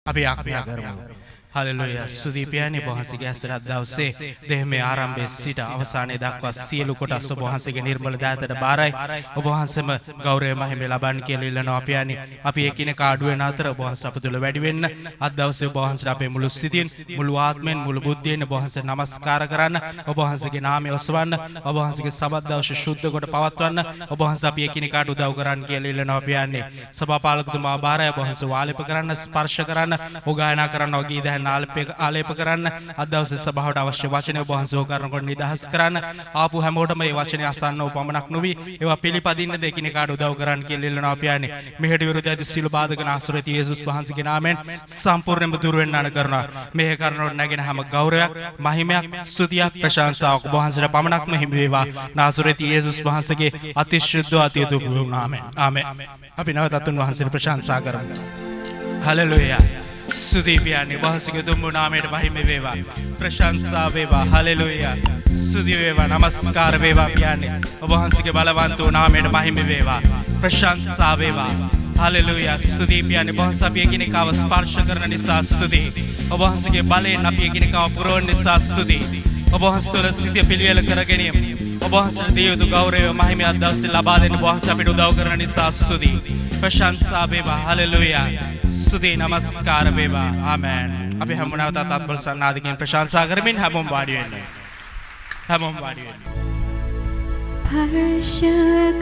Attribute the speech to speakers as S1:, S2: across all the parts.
S1: අපි ආඥා කරමු. හලෙලුයා. සුදීපයනි වහන්සේගේ ඇසට දවසේ දෙහිමේ ආරම්භයේ සිට අවසානයේ දක්වා සියලු කොටස් ඔබ වහන්සේගේ නිර්මල දාතට බාරයි. ඔබ වහන්සේම ගෞරවය මහිමේ ලබන්න කියලා ඉල්ලනවා අපි යන්නේ. අපි එකිනෙකා අඩු වෙන අතර ඔබ වහන්සේ අප තුළ වැඩි වෙන්න. අද දවසේ ඔබ වහන්සේට අපේ මුළු සිතින්, මුළු ආත්මෙන්, මුළු බුද්ධියෙන් ඔබ වහන්සේට නමස්කාර කරන්න. ඔබ වහන්සේගේ නාමය ඔසවන්න. ඔබ වහන්සේගේ සබත් දවසේ සුද්ධ කොට පවත්වන්න. ඔබ වහන්සේ අපි එකිනෙකාට උදව් කරන්න කියලා ඉල්ලනවා අපි යන්නේ. සභාපාලකතුමා බාරයි. ඔබ වහන්සේ වාලෙප කරන්න, ස්පර්ශ කරන්න, ඔගායනා කරන්න, වගේ දැන් ආලේප කරන්න. අද දවසේ සභාවට අවශ්‍ය වචන ඔබ වහන්සේ කරනකොට නිදහස් කරන්න. ආපු හැමෝටම මේ වචනේ අසන්න උපමනක් නොවි ඒවා පිළිපදින්න දෙකිනෙකාට උදව් කරන්න කියලා ඉල්ලනවා අපි යන්නේ. මෙහෙට විරුද්ධ ඇති සියලු බාධක නාසරති යේසුස් වහන්සේගේ නාමයෙන් සම්පූර්ණයෙන්ම දුර වෙන්න අන කරනවා. මෙහෙ කරනකොට නැගෙන හැම ගෞරවයක්, මහිමයක්, ස්තුතියක්, ප්‍රශංසාවක් ඔබ වහන්සේට පමණක්ම හිමි වේවා. නාසරති යේසුස් වහන්සේගේ අතිශුද්ධ අතිඋතුම් නාමයෙන්. ආමෙන්. අපි නැවතත් උන්වහන්සේට ප්‍රශංසා කරමු. හලෙලුයා. සුදීපයනි වහන්සේගේ උතුම් නාමයට මහිම වේවා. ප්‍රශංසා වේවා. හලෙලුයා. ස්තුති වේවා. නමස්කාර වේවා කියන්නේ. ඔබ වහන්සේගේ බලවන්ත නාමයට මහිම වේවා. ප්‍රශංසා වේවා. හලෙලුයා. සුදීපයනි වහන්සේ අපි එකිනෙකාව ස්පර්ශ කරන නිසා ස්තුති. ඔබ වහන්සේගේ බලයෙන් අපි එකිනෙකාව පුරවන නිසා ස්තුති. ඔබ වහන්සේ තුළ සිටිය පිළිවෙල කර ගැනීම. ඔබ වහන්සේට දිය යුතු ගෞරවය මහිමය අද දවසේ ලබා දෙන්න ඔබ වහන්සේ අපිට උදව් කරන නිසා ස්තුති. ප්‍රශංසා වේවා. හලෙලුයා. සුදී නමස්කාර වේවා. ආමෙන්. අපි හැමෝම නැවතත් අත්බල සන්නාදකින් ප්‍රශංසා කරමින් හැමෝම වාඩි වෙන්න. හැමෝම වාඩි වෙන්න.
S2: ස්පර්ශ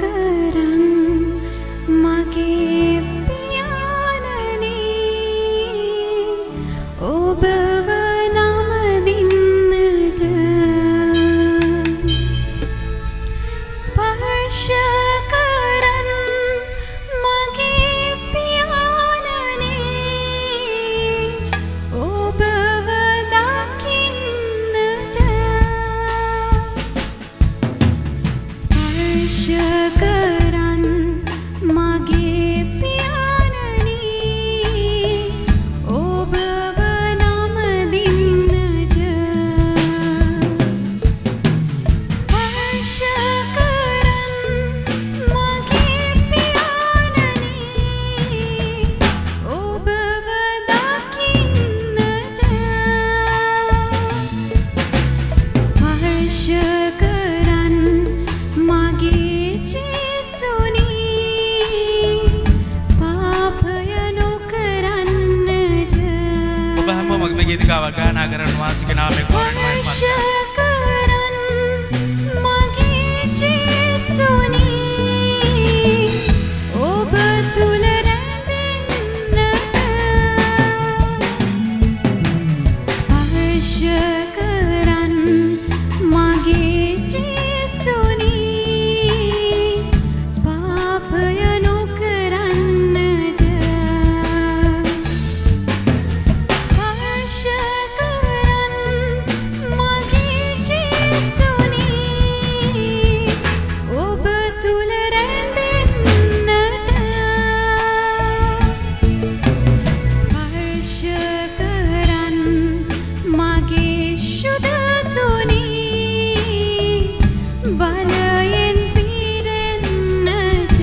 S2: කරන් මගේ පියාණනි ඔබව නමදින්නට ස්පර්ශ කරන් මගේ පියාණනි ඔබව දකින්නට ස්පර්ශ කරන් මගේ පියාණනි ඔබව නමදින්නට ස්පර්ශ කරන් මගේ පියාණනි ඔබව දකින්නට ස්පර්ශ කරන් මගේ ජේසුනි පාපය නොකරන්නට
S1: ඔබ හැමෝම මේ ගීතිකාව ගායනා කරන වාසික නාමයෙන් කොරණ මහිමත්.
S2: ස්පර්ශ කරන් මගේ ජේසුනි ඔබ තුල රැඳෙන්නට ස්පර්ශ කරන් මගේ ජේසුනි පාපය නොකරන්නට ස්පර්ශ කරන් මගේ ජේසුනි ඔබ තුල රැඳෙන්නට ස්පර්ශ කරන් මගේ ශුද්ධතුනි බලයෙන් පිරෙන්නට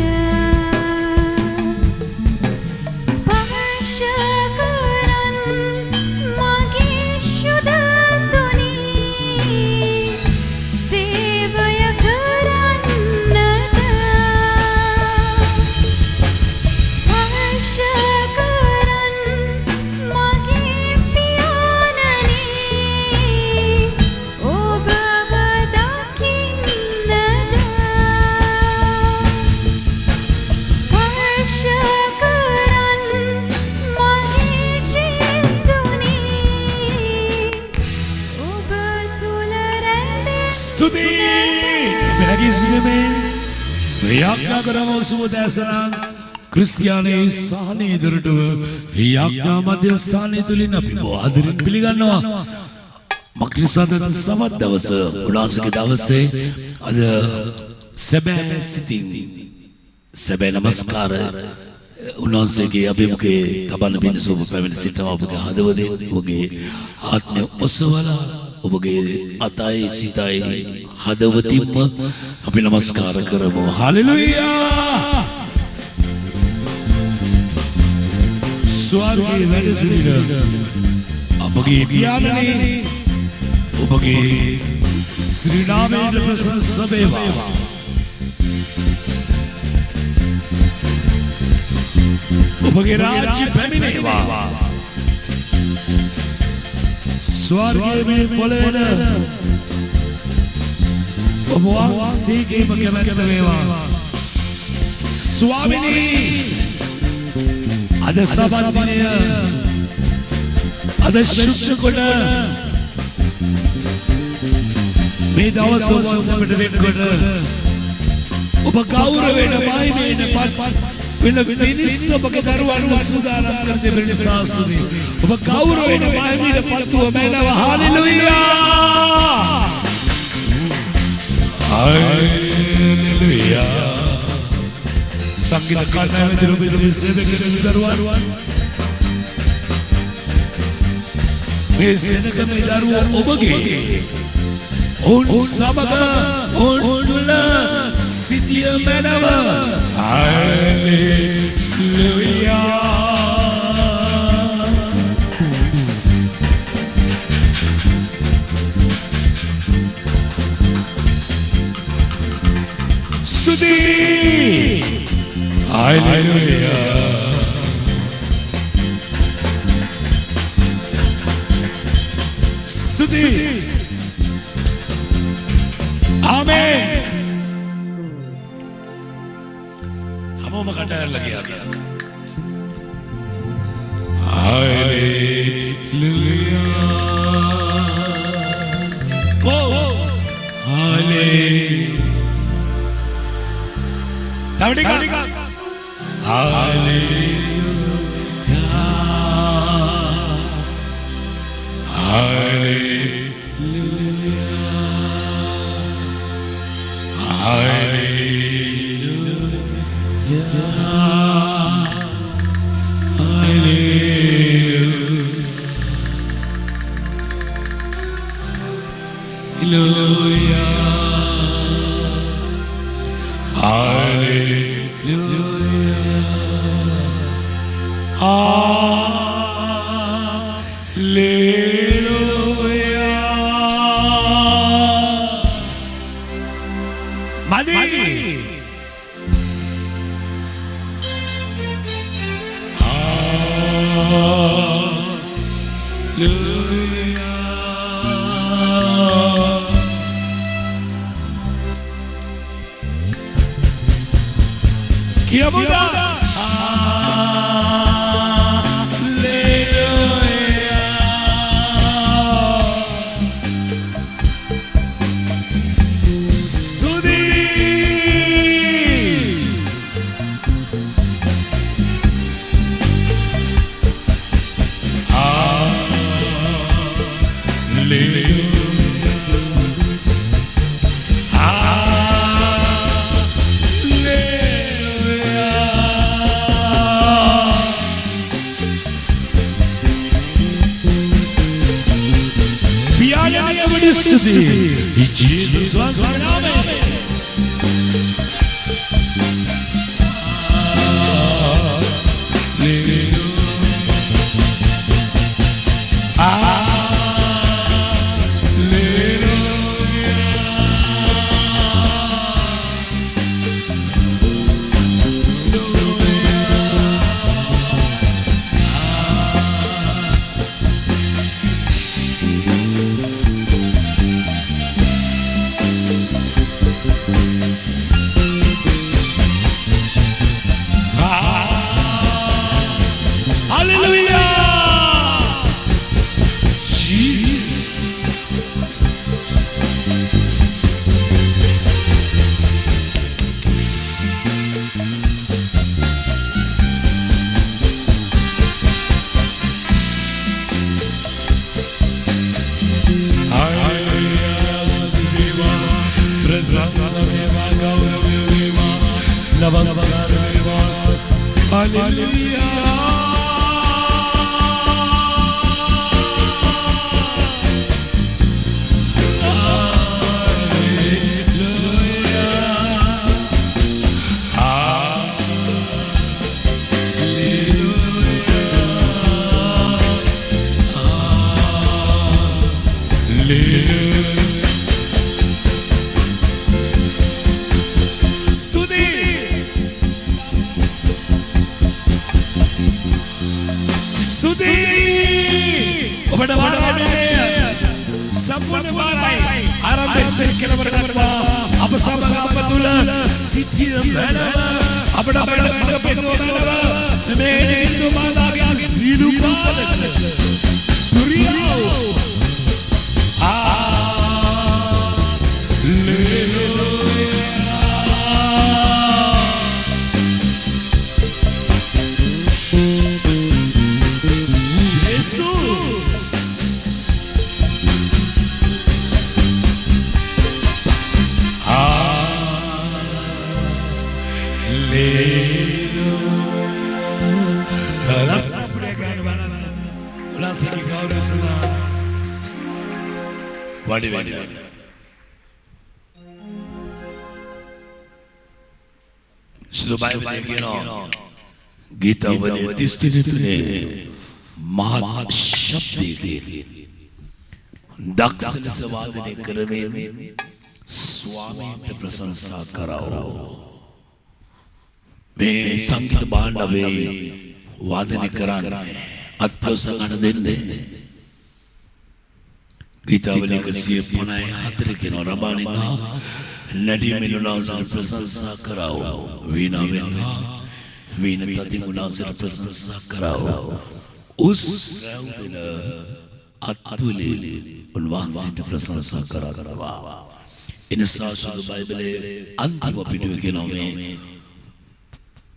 S2: ස්පර්ශ කරන් මගේ ශුද්ධතුනි සේවය කරන්නට ස්පර්ශ කරන් මගේ පියාණනි ඔබව දකින්නට ස්පර්ශ කරන් මගේ ජේසුනි ඔබ තුල රැඳෙන්නට
S3: ස්තුතියි මෙලගේ සිටීමෙන් ප්‍රයාඥා කරමු සුවදැසන ක්‍රිස්තියානි සාහනේ දරටව ප්‍රයාඥා මධ්‍යස්ථානයේ තුලින් අපි ආදරෙන් පිළිගන්නවා. මක්නිසාද සමත් දවස උනාසක දවසේ අද සැබෑ සිතින් සැබෑ නමස්කාර උන්වහන්සේගේ අභිමුඛයේ තබන්න පිණ සෝප පැමිණ සිටම ඔබගේ හදවතේ ඔබගේ ආත්මය ඔසවලා ඔබගේ අතයි සිතයි හදවතින්ම අපි නමස්කාර කරමු. හලෙලුයා. ස්වර්ගයේ වැඩ සිටින අපගේ පියාණනි ඔබගේ ශ්‍රී නාමයට ප්‍රශංස වේවා. ඔබගේ රාජ්‍ය පැමිණේවා. ස්වර්ගයේ මේ පොළොවේද ඔබ වහන්සේගේම කැමැත්ත වේවා. ස්වාමිනී අද සබත් දිනය අද ශුද්ධ කොට මේ දවස ඔබ සමට වෙන්කොට ඔබ ගෞරවයෙන් මහිමයෙන් පත් වෙන මිනිස් ඔබගේ දරුවන්ව සූදානම් කර දෙන නිසා ඔබ ගෞරවයෙන් මහිමයෙන් පත්ව මැනව. Hallelujah hallelujah. සංගීත කණ්ඩායමේ දිරුබිදුමේ සේවක දරුවන් මේ සෙනගමේ දරුවෝ ඔබගේ ඔවුන් සමග ඔවුන් තුළ සිටිය මැනව. හාලෙලූයා. ස්තුති. Hallelujah. Stuti. Amen. Hamo makadar lagi agak. Hallelujah. Oh. Hallelujah. Hallelujah. Hallelujah. Jesus was our name. වසරේ කෙලවර කරවා අප සමග අප තුල සිටිය බැලව අපට මඟ පෙන්වන බැලව මේ හින්දු මාතාගේ සීලු පාදක දුරියෝ
S4: Sudah baik kira Gita wali tistini tune mahat shabdi daksal sawadane karame swami te prasansa karao me sangeet bhandave wadane karana atprasangana denne Gita wali kasiye panay hatre kino rabani da Nadi Minunazir prasansa karao Veena Venna Veena Tati Munazir prasansa karao Us Raudina Atuli Unwansit prasansa karao Inasa Sudu Bible Antima Pidu Kinome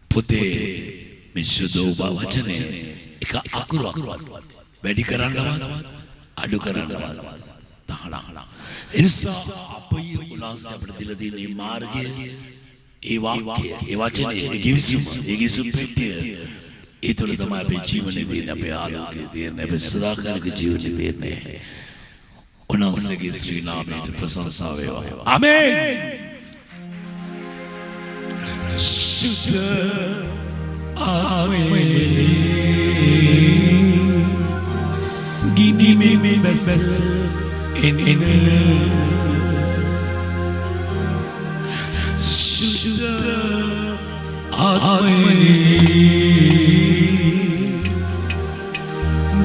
S4: Pute Mishudu Bavachane Eka Akuru Bedi Karandavat Adu Karandavat Tahana Insa Apai Ulansa Abdiladi Marge Evakia Evachane Egisum Petir Itulama Jimani Vina Pialo Nebesraka Jimani Ulansa Gisri Nabi Prasansa Amen Shuddha Amen Gidi me bes in Shuddha Amen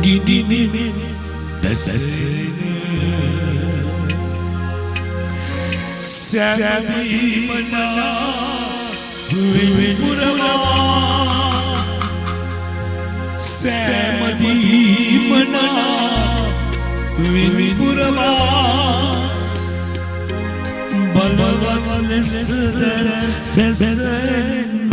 S4: Gidi me bes Sabi mana Murava Samadi mana Murava Balavat lesser besan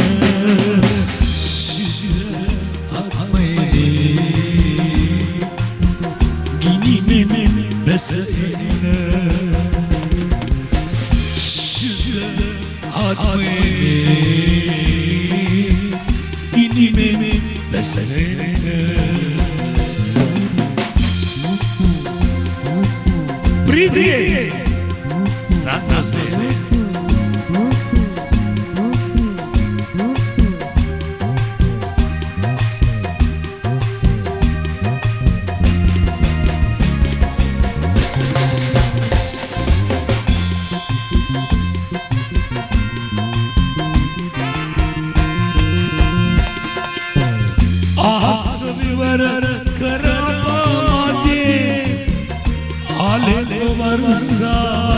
S4: Gini me besan Gini me besan Breathe Santa se Asvivar karamate ale varusasvan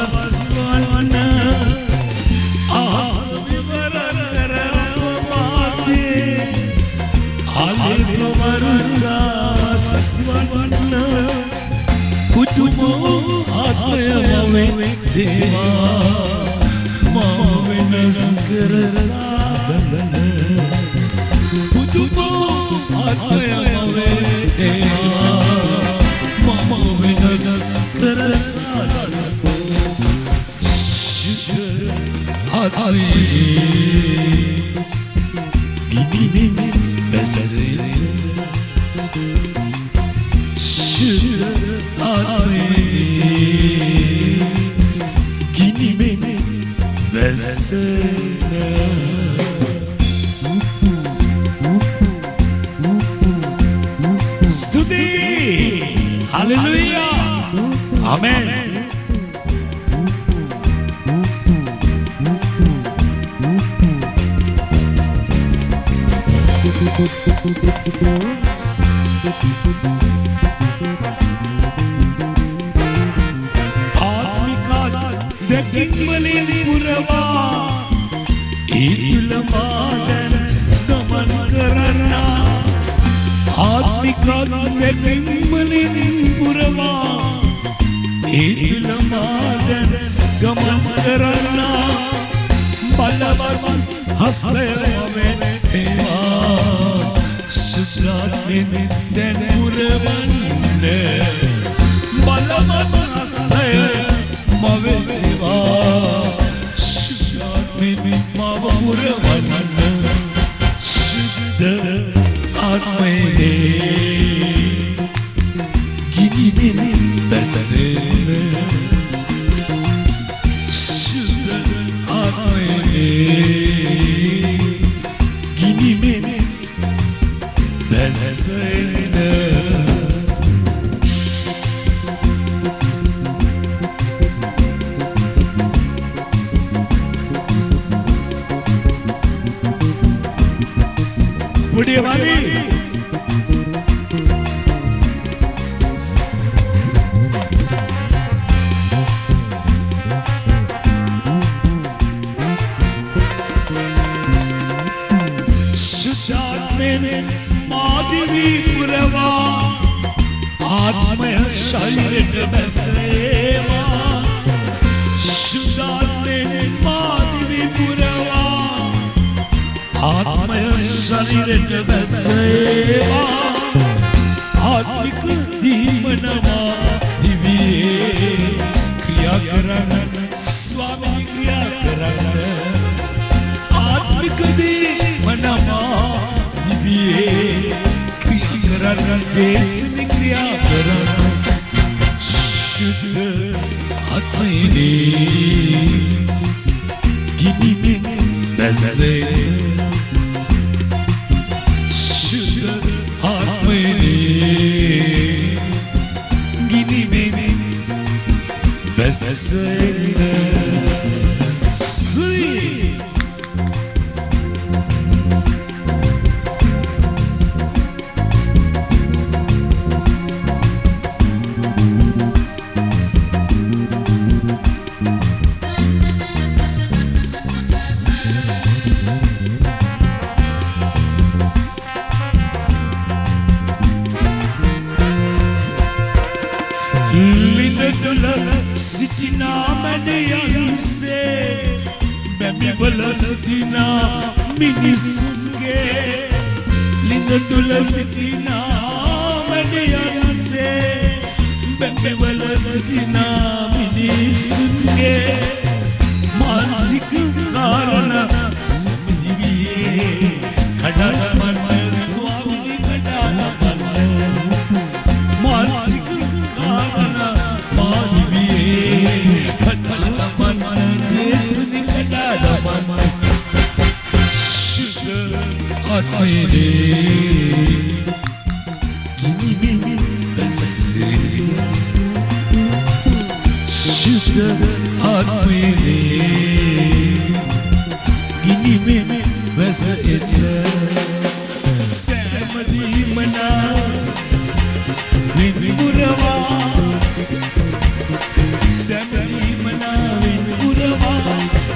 S4: Asvivar karamate ale varusasvan Kutumo atmaya deva mavenaskar sadana Kutumo atmaya deva mavenaskar sadana Adi Gini me besre Adi Gini me besre Stuti Hallelujah Amen आत्मिका
S3: කිම්වලින් පුරවා ඊතුල මාදන ගමන් කරන්නා ආත්මික කිම්වලින් පුරවා ඊතුල මාදන ගමන් කරන්නා බලවත් හස්තය වේවා සුද්ධාත්මෙන් දැන් පුරවන්න බලවත් හස්තය මවේවා සුද්ධාත්මෙන් මව පුරවන්න සුද්ධ ආත්මයේ ගිනිමින් බැසෙන සුද්ධ ආත්මයේ ගිනිමින් බැසෙන बुढ़िया वाली सुजात्में मादिवी पुरवा आत्मय शरीर बसेवा सुजात्में मादिवी पुरवा आत्मय शरीर बसेवा आत्मिक दीमनमा दिव्ये क्रिया करन स्वामी क्रिया करन आत्मिक दीमनमा दिव्ये क्रिया करन जैसे क्रिया करन शुद्ध आत्मने गिनी में बसे गिनी में बसेन सुई सिचिना मैंने यहाँ से मैं बोला सिचिना मिनी सुनगे लिंदा तुला सिचिना मैंने यहाँ से मैं बोला सिचिना मिनी सुनगे मानसिक कारण समझिए खड़ा मन स्वामी खड़ा मन मानसिक कारण आत्मने गिनी में बसे शुद्ध आत्मने गिनी में बसे सहमति मना विपुरवा सहमति मना विपुरवा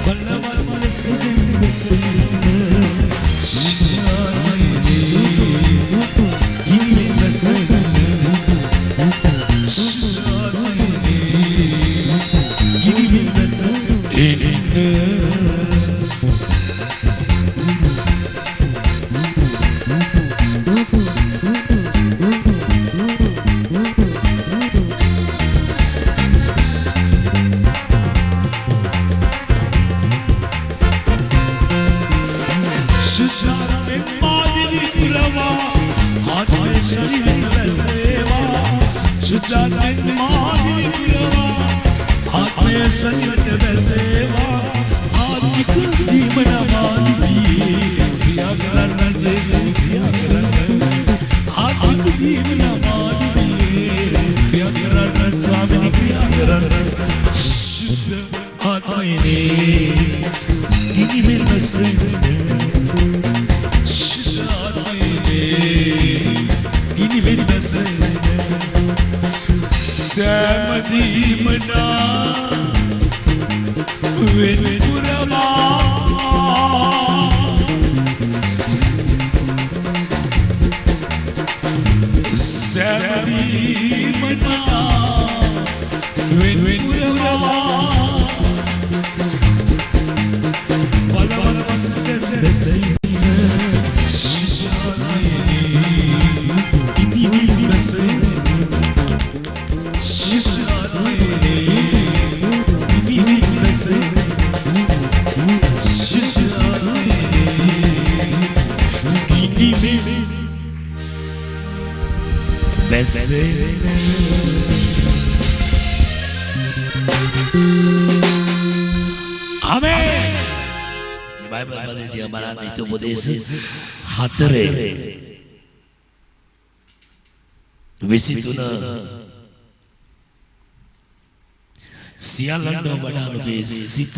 S3: बल्लवा बसे වෙන්පුරවා සැමදීමනා වෙන්පුරවා බලවල පස්සෙන් බැසීම
S4: Amen. Bible pada dia malam itu Buddhis hatare visituna සියල්ලන්ටම වඩා ඔබේ සිත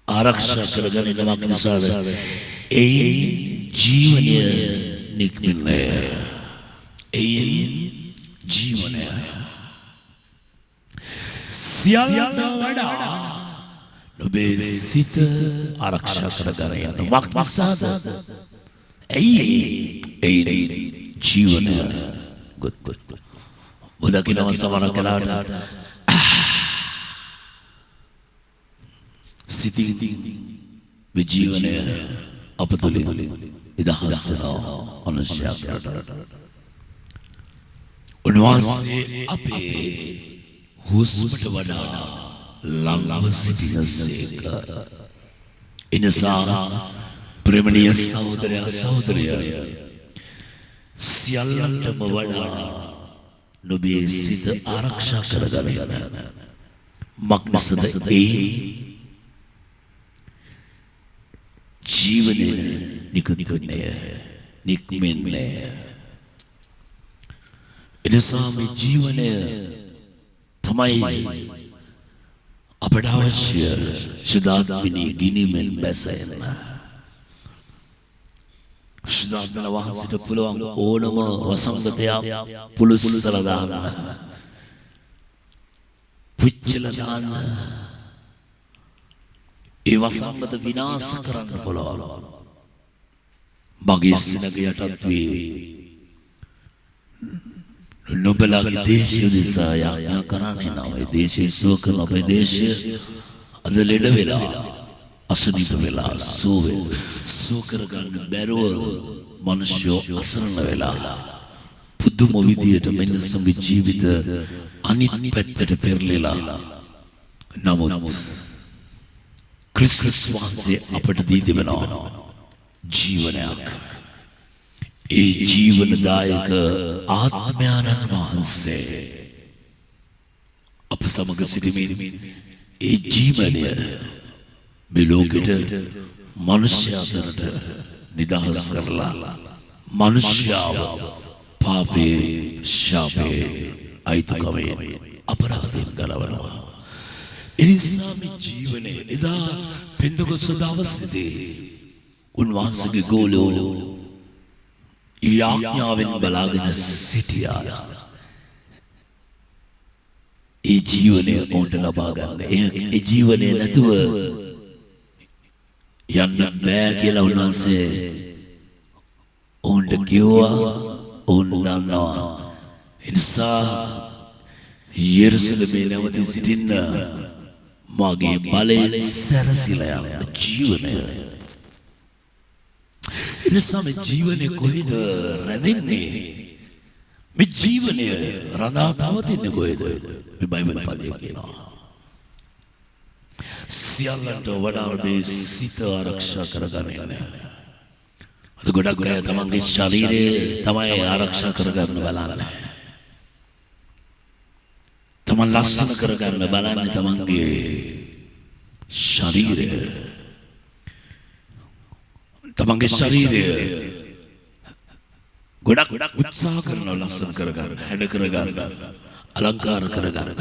S4: ආරක්ෂා කරගෙන ඉන්නවක් නිසාද ඒ ජීවනය නික්මන්නේ ඒ ජීවනය සියල්ලන්ටම වඩා ඔබේ සිත ආරක්ෂා කරගෙන ඉන්නවක් නිසාද ඒ ජීවනය ගොත් Udakinawan sama orang kelada Siti Vijiwane Apatuli Idahasana Manusia Unwase ape Husmata wada Langwa sitina seka Inasa Premaniya saudara Siallantama wada Nobie sita araksha karagana Magnasada Jivane Nikutune Nikmine Inasami Jivane Tamai Apadavashya Shuddhatmini Ginimen Besayana Shuddhatmina Vahasita Pulawang Onama Vasangataya Pulusaladana Puchaladana E Vasangata Vinasakaran Pulawa Magisinagiyatatvi Nobelagi Deshi Udisaya Yakarani Nawe Deshi Sukana Deshi Adaleda Vela Asunita Vela Suve Sukaragan Beruwa Manusyo Asarana Vela Pudduma vidiyata මිනිස්සුන්ගේ ජීවිත අනිත් පැත්තට පෙරලලා නමුත් ක්‍රිස්තුස් වහන්සේ අපට දී දෙනවා ජීවනයක් ඒ ජීවනදායක ආත්මයන්න් වහන්සේ අප සමග සිටීමේ ඒ ජීවනය මේ ලෝකෙට මනුෂ්‍යයාට නිදහස් කරලා මනුෂ්‍යව පාපේ ශාපේ අයිතිකමේ අපරාධයෙන් ගලවනවා එනිසා මේ ජීවනයේ එදා පෙන්දකොස්ස දවසේදී උන්වහන්සේගේ ගෝලෝ යාඥාවෙන් බලාගෙන සිටියා ඒ ජීවනය ඔවුන්ට ලබා ගන්න ඒ ජීවනය නැතුව යන්න බෑ කියලා උන්වහන්සේ ඔවුන්ට කිව්වා ඔවුන් දන්නවා එනිසා යෙරුසලමේ නැවත සිටින්න මගේ බලයෙන් සැරසිලා යන ජීවනය එනිසා මේ ජීවනය කොහෙද රැඳෙන්නේ මේ ජීවනය රඳා පවතින්නේ කොහෙද මේ බයිබල් පදයේ කියනවා සියල්ලන්ට වඩා මේ සිත ආරක්ෂා කරගන්න අද ගොඩක් අය තමන්ගේ ශරීරය තමයි ආරක්ෂා කරගන්න බලන්නේ තමන් ලස්සන කරගන්න බලන්නේ තමන්ගේ ශරීරය තමන්ගේ ශරීරය ගොඩක් උත්සාහ කරනවා ලස්සන කරගන්න හැඩ කරගන්න අලංකාර කරගන්න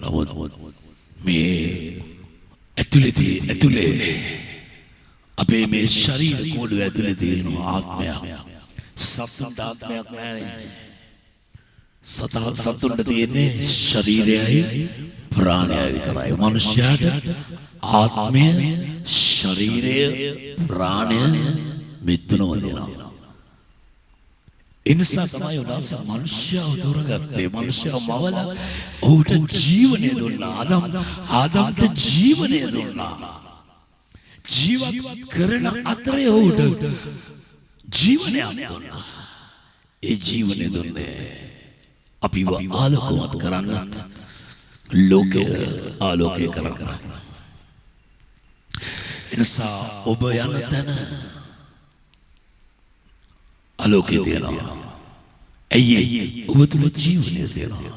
S4: නමුත් මේ ඇතුලේ අපේ මේ ශරීර කෝඩුව ඇතුලේ තියෙන ආත්මයක් සත්සන්ත ආත්මයක් නැහැ සතුන්ට තියෙන්නේ ශරීරයයි ප්‍රාණයයි විතරයි. මනුෂ්‍යයාට ආත්මය, ශරීරය, ප්‍රාණය මෙතුනම තියෙනවා. එනිසා තමයි උන්වහන්සේ මනුෂ්‍යව තෝරගත්තේ. මනුෂ්‍යව මවලා ඔහුට ජීවනය දුන්නා. ආදම්ට ජීවනය දුන්නා. ජීවත් කරන අතරේ ඔහුට ජීවනයක් දුන්නා. ඒ ජීවනය දුන්නේ අපිව ආලෝකමත් කරන්නත්, ලෝකය ආලෝකය කරන්නත්. එනිසා ඔබ යන තැන ආලෝකය තියෙනවා. ඇයි ඔබ තුල ජීවනය තියෙනවා.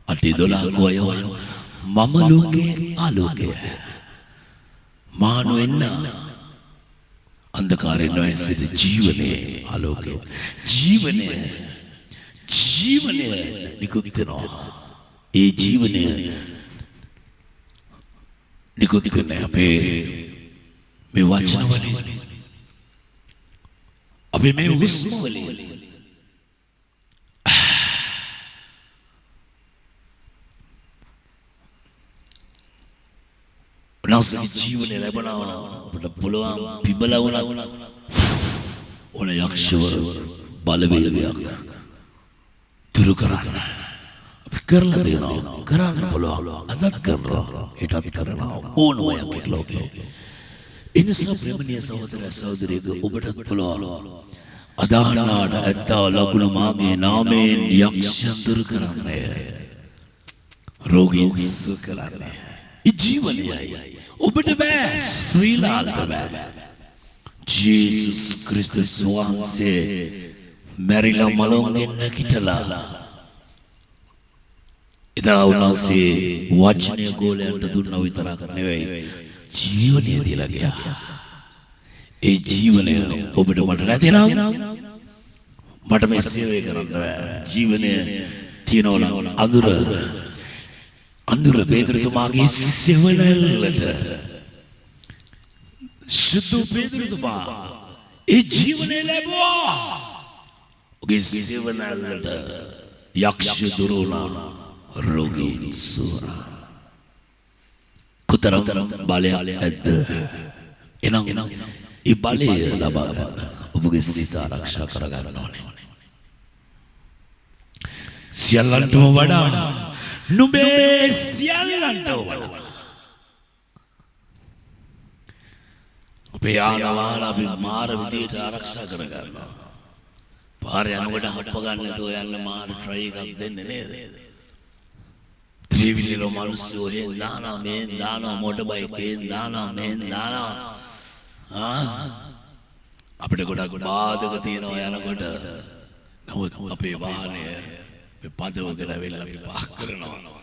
S4: අටි 12 වයෝ මම ලෝකයේ ආලෝකය. මානු වෙන්න අන්ධකාරයෙන් නොඇසෙන ජීවනයේ ආලෝකය. ජීවනය නිකුත් වෙනවා. ඒ ජීවනය නිකුත් කරන්නේ අපේ මේ වචන වලින්, අපේ මේ හුස්ම වලින්. උනාසගේ ජීවනය ලැබනවා. අපිට පුළුවන් පිබලා වුණා ඕන යක්ෂවරු බලවේගයක් දුරු කරන්න අපි කරලා දෙනවා. කරන්න පුළුවන්. අදත් කරනවා, හෙටත් කරනවා. ඕනමයක් ලෝකේ. එනිසා ප්‍රේමණීය සහෝදර සහෝදරියක ඔබටත් පුළුවන් අදාහනාට ඇත්තා ලකුණු මාගේ නාමයෙන් යක්ෂයන් දුරු කරන්නේ, රෝගීන් සුව කරන්නේ. ඒ ජීවනයයි ඔබට බෑ, ශ්‍රී ලාංක බෑ. ජේසුස් ක්‍රිස්තුස් වහන්සේ මැරිලා මලොන්ගෙන් නැගිටලා එදා උන්වහන්සේ වචනය ගෝලයන්ට දුන්නා විතරක් නෙවෙයි, ජීවනය දීලා ගියා. ඒ ජීවනය ඔබට මට නැතිනම් මට මේ සේවය කරන්න බෑ. ජීවනය තියනවා අඳුර පේතෘතුමාගේ සෙවණැල්ලට, සුදු පේතෘතුමා ඒ ජීවනය ලැබුවා. ඔගේ සෙවණැල්ලට යක්ෂ දුරු වුණා, රෝගීන් සුව. කොතරම් බලයක් ඇද්ද? එනම් ඒ බලය ලබා ගන්න ඔබගේ සිත ආරක්ෂා කර ගන්න ඕනේ. සියල්ලන්ටම වඩා නුඹේ සියල්ලන්ටම වඩා අපේ ආනවාල අපි මාර විදියට ආරක්ෂා කර ගන්නවා. පාරේ යනකොට හප්ප ගන්න නැතුව යන්න මාර ට්‍රයි එකක් දෙන්නේ නේද? ත්‍රිවිලෝ මිනිස්සු එහෙන් දානවා, මෙහෙන් දානවා, මොටර් බයික් එහෙන් දානවා, මෙහෙන් දානවා. අපිට ගොඩක් බාධක තියෙනවා යනකොට. නමුත් අපේ වාහනය මේ පදවගෙන වෙලා අපි පාක් කරනවා.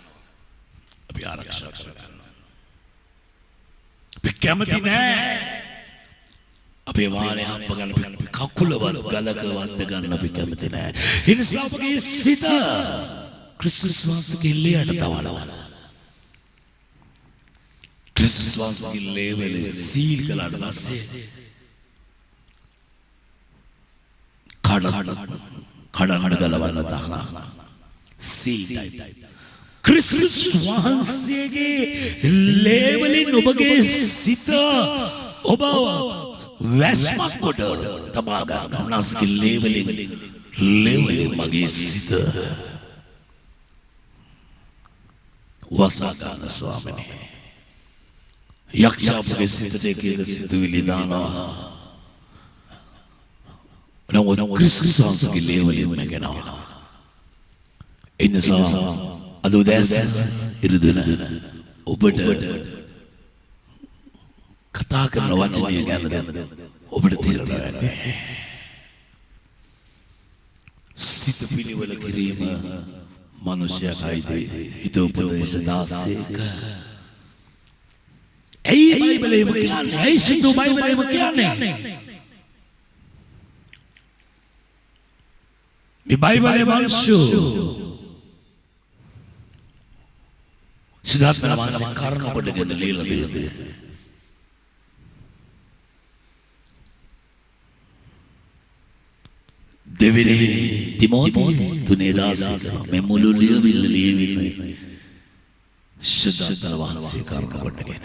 S4: අපි ආරක්ෂා කරගන්නවා. අපි කැමති නෑ අපේ වාහනේ හම්බ ගන්න, අපි කකුලවත් ගලක වද්ද ගන්න අපි කැමති නෑ. ඒ නිසා අපගේ සිත ක්‍රිස්තුස් වහන්සේගේ ලේයට තවනවා. ක්‍රිස්තුස් වහන්සේගේ ලේවල සීල් කළාට පස්සේ කඩ ගලවන්න දානවා. සීල් ක්‍රිස්තුස් වහන්සේගේ ලේවලින් ඔබගේ සිත ඔබ වැස්මක් කොට තබා ගන්න. උන්වහන්සේගේ ලේවලින් මගේ සිත වසා ගන්න ස්වාමීනි. යක්ෂයාගේ සිතට එක සිතුවිලි දානවා. නමුත් ක්‍රිස්තුස් වහන්සේගේ ලේවලින් නැගෙනවා. ඒ නිසා අද උදෑසන ඉරිදෙන ඔබට කතා කරන වචනය ගැන ඔබට තේරුම් ගන්න. සිත පිළිවෙල කිරීම මනුෂ්‍යයයි හිත උපදේශ 16ක. ඇයි බයිබලෙම කියන්නේ? ඇයි සිත බයිබලෙම කියන්නේ? මේ බයිබලයේ මිනිස්සු සිද්ධාර්ථ මානසික කාරණා කොටගෙන ලියලා තියෙනවා. දෙවිලි තිමෝති තුනේ දාසක මේ මුළු ලියවිල්ල ලියවිල්ල සුද්ධාත්ම වහන්සේ කරන කොටගෙන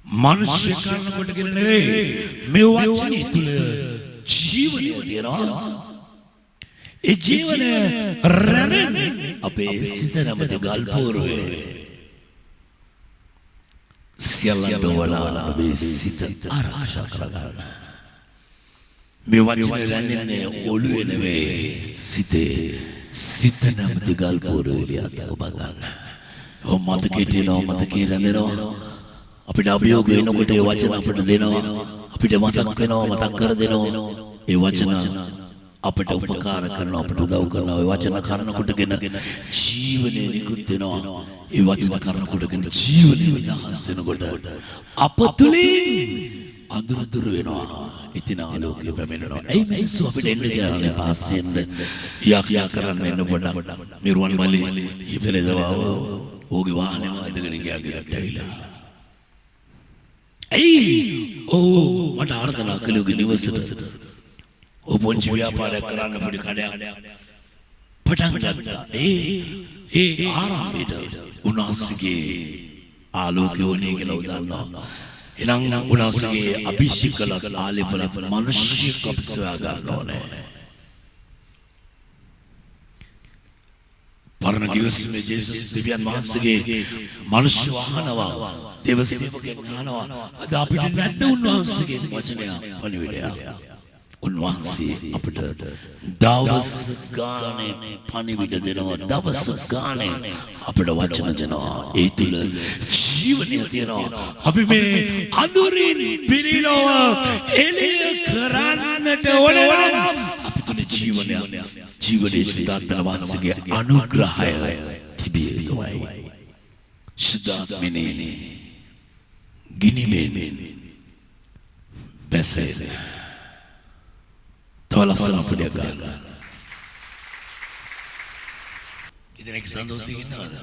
S3: මනුෂ්‍ය කරන කොටගෙන නෙවෙයි මේ වචනේ තුල ජීවනය තියෙනවා. ඒ ජීවනය රැඳෙන්නේ
S4: අපේ සිත නැමැති ගල් පෝරුවේ සියල්ලන්ට වඩා අපේ සිත ආරක්ෂා කරගන්න. මේ වචනේ රැඳෙන්නේ ඔළුවේ නෙවෙයි සිතේ. සිත නැමැති ගල් පෝරුවේ ඔබ ගන්න. ඔය මතකේ තියෙනවා මතකේ රැඳෙනවා. අපිට අභියෝග වෙනකොට ඒ වචන අපිට දෙනවා. අපිට මතක් වෙනවා මතක් කර දෙනවා. ඒ වචන අපිට උපකාර කරනවා අපිට උදව් කරනවා. ඒ වචන කරනකොටගෙන ජීවනයේ නිකුත් වෙනවා. ඒ වචන කරනකොටගෙන ජීවනයේ විදහාස් වෙනකොට අප තුලින් අඳුර දුර වෙනවා. ඉතින් ආලෝකය පැමිණෙනවා. එයි මේසු අපිට එන්න කියන්නේ පාස්සෙන් යා කරන්න එන්න පොඩක් මිරුවන් මල්ලි ඉපෙලදවා ඕගේ වාහනේ වදගෙන ගියාට ඇවිල්ලා. මට ආර්දනා කළේ නිවසට පොන්චි ව්‍යාපාරයක් කරන්න පොඩි කඩයක් පටන් ගත්තා. ඒ ආරම්භයට උන්වහන්සේගේ ආලෝකය වුණේ කියලා උදන්නවා. එනම් උන්වහන්සේගේ අභිෂේකලත් ආලේපලත් මිනිස්සුක අපි සොයා ගන්න ඕනේ. පරණ කිව්වේ ජේසුස් දෙවියන් වහන්සේගේ මිනිස්සු වහනවා. දේව සේවකයන් අහනවා. අද අපිට නැද්ද උන්වහන්සේගේ වචනය පණිවිඩය? උන්වහන්සේ අපිට දවස් ගානේ පණිවිඩ දෙනවා. දවස් ගානේ අපිට වචන දෙනවා. ඒ තුල ජීවනය තියෙනවා. අපි මේ අඳුරින් පිරිනව එළිය කරන්නට ඕන නම් අපි තුල ජීවනයේ සුද්ධාත්ම වහන්සේගේ අනුග්‍රහය තිබිය යුතුයි. සුද්ධාත්මනේ ගිනිමෙන් බැසේ තවලස්සන පුඩියක් ගන්න. ඉතින් ඒක සන්තෝෂයෙන් ඉන්නවද?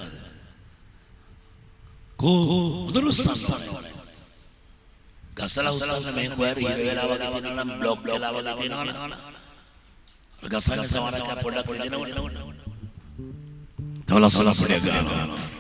S4: උදරුස්සන් ගසලා උස්සන්න මේ කොයර ඉර වෙලා වගේ තියෙනවා නම් බ්ලොක් වෙලා වගේ තියෙනවා නම් ගසන්න සමහරක් පොඩ්ඩක් දෙනවනේ. තවලස්සන පුඩියක් ගන්න.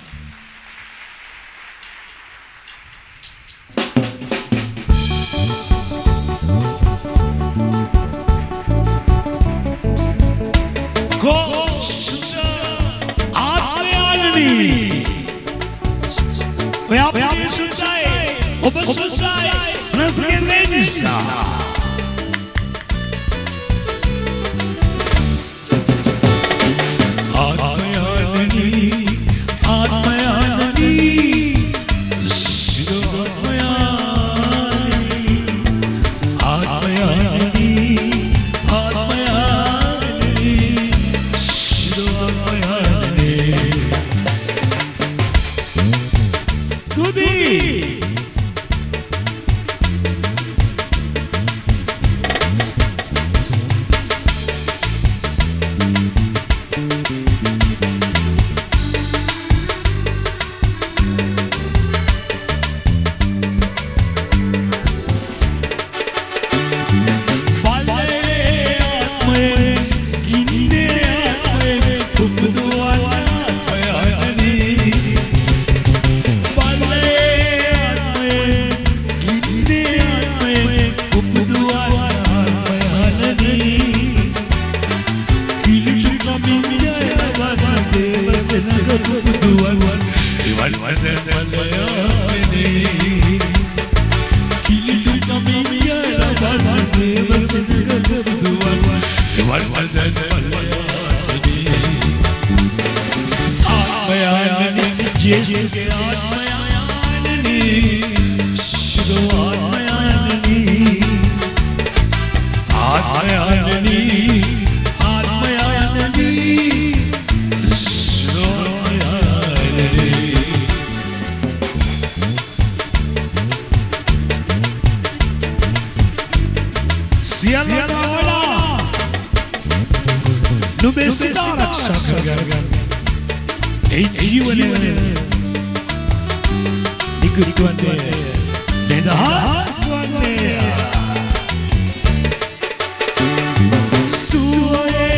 S3: Suoye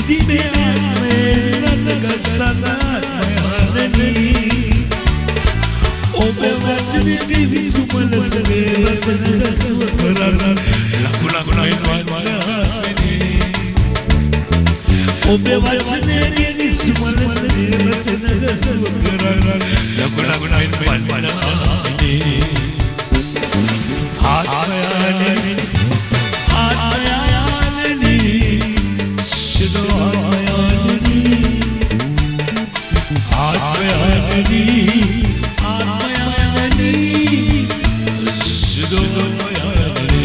S3: दिमे आत्मे रतग सदात्मयाननी ओबे वचने दिवि सुमन सदे वसन सुकरन लकुला गुनाइन माननी ओबे वचने दिवि सुमन सदे वसन सुकरन लकुला गुनाइन माननी आत्मयाननी आत्मयाननी शुद्ध आत्मयाननी आत्मयाननी आत्मयाननी शुद्ध आत्मयाननी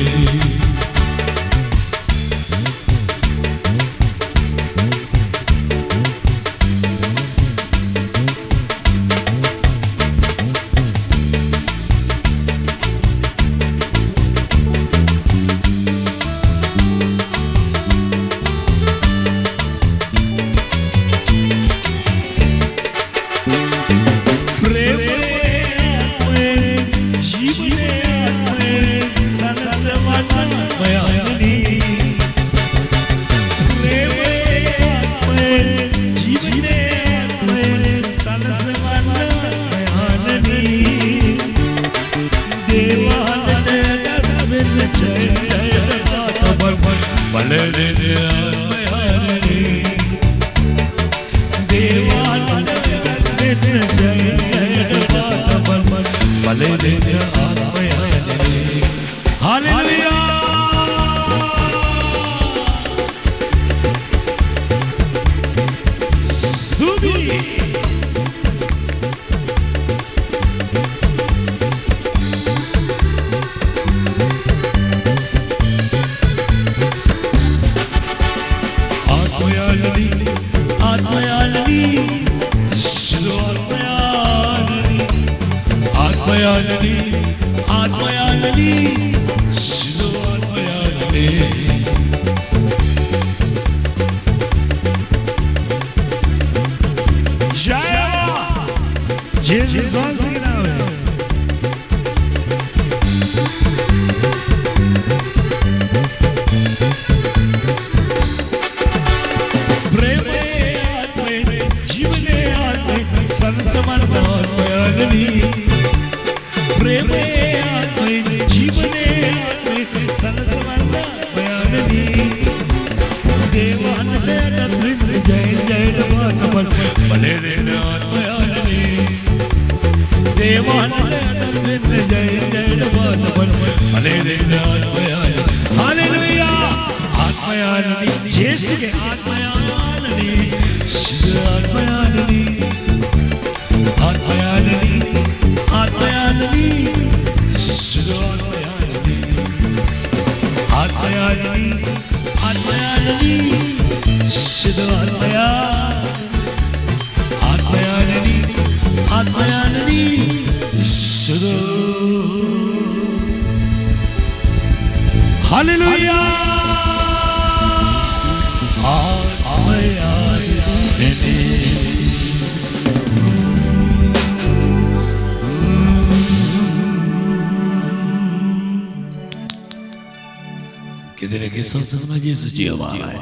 S4: Yesus dia malai.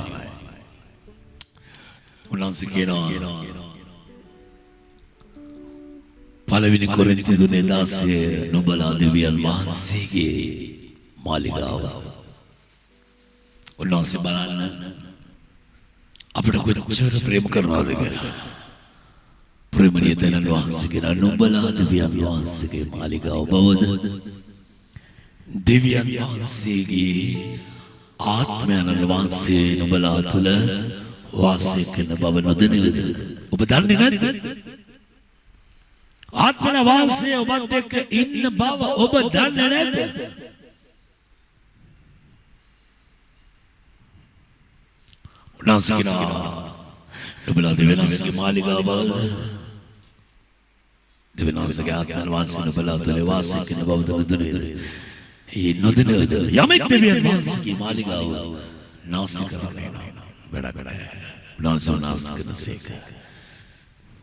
S4: Ulang sikino. පළවෙනි කොරින්ති 3:16 නුඹලා දෙවියන් වහන්සේගේ මාලිගාව. උන්වහන්සේ බලන්න අපිට කොච්චර ප්‍රේම කරනවද කියලා. ප්‍රේමණීය දෙවියන් වහන්සේගේ නුඹලා දෙවියන් වහන්සේගේ මාලිගාව බවද දෙවියන් වහන්සේගේ ආත්මයන් වහන්සේ නුඹලා තුල වාසය කරන බව නොදැනේද? ඔබ දන්නේ නැද්ද? ආත්මන වාසය ඔබත් එක්ක ඉන්න බව ඔබ දන්නේ නැද්ද? උන්වහන්සේ නුඹලා දෙවියන් වහන්සේගේ මාලිගාව බවද දෙවියන් වහන්සේගේ ආත්මයන් වහන්සේ නුඹලා තුල වාසය කරන බව නොදැනේද? නොදැනේද? යමෙක් දෙවියන් වහන්සේගේ මාලිගාව නාස්ති කරන්නේ වැඩ නාස්ති කරනසේක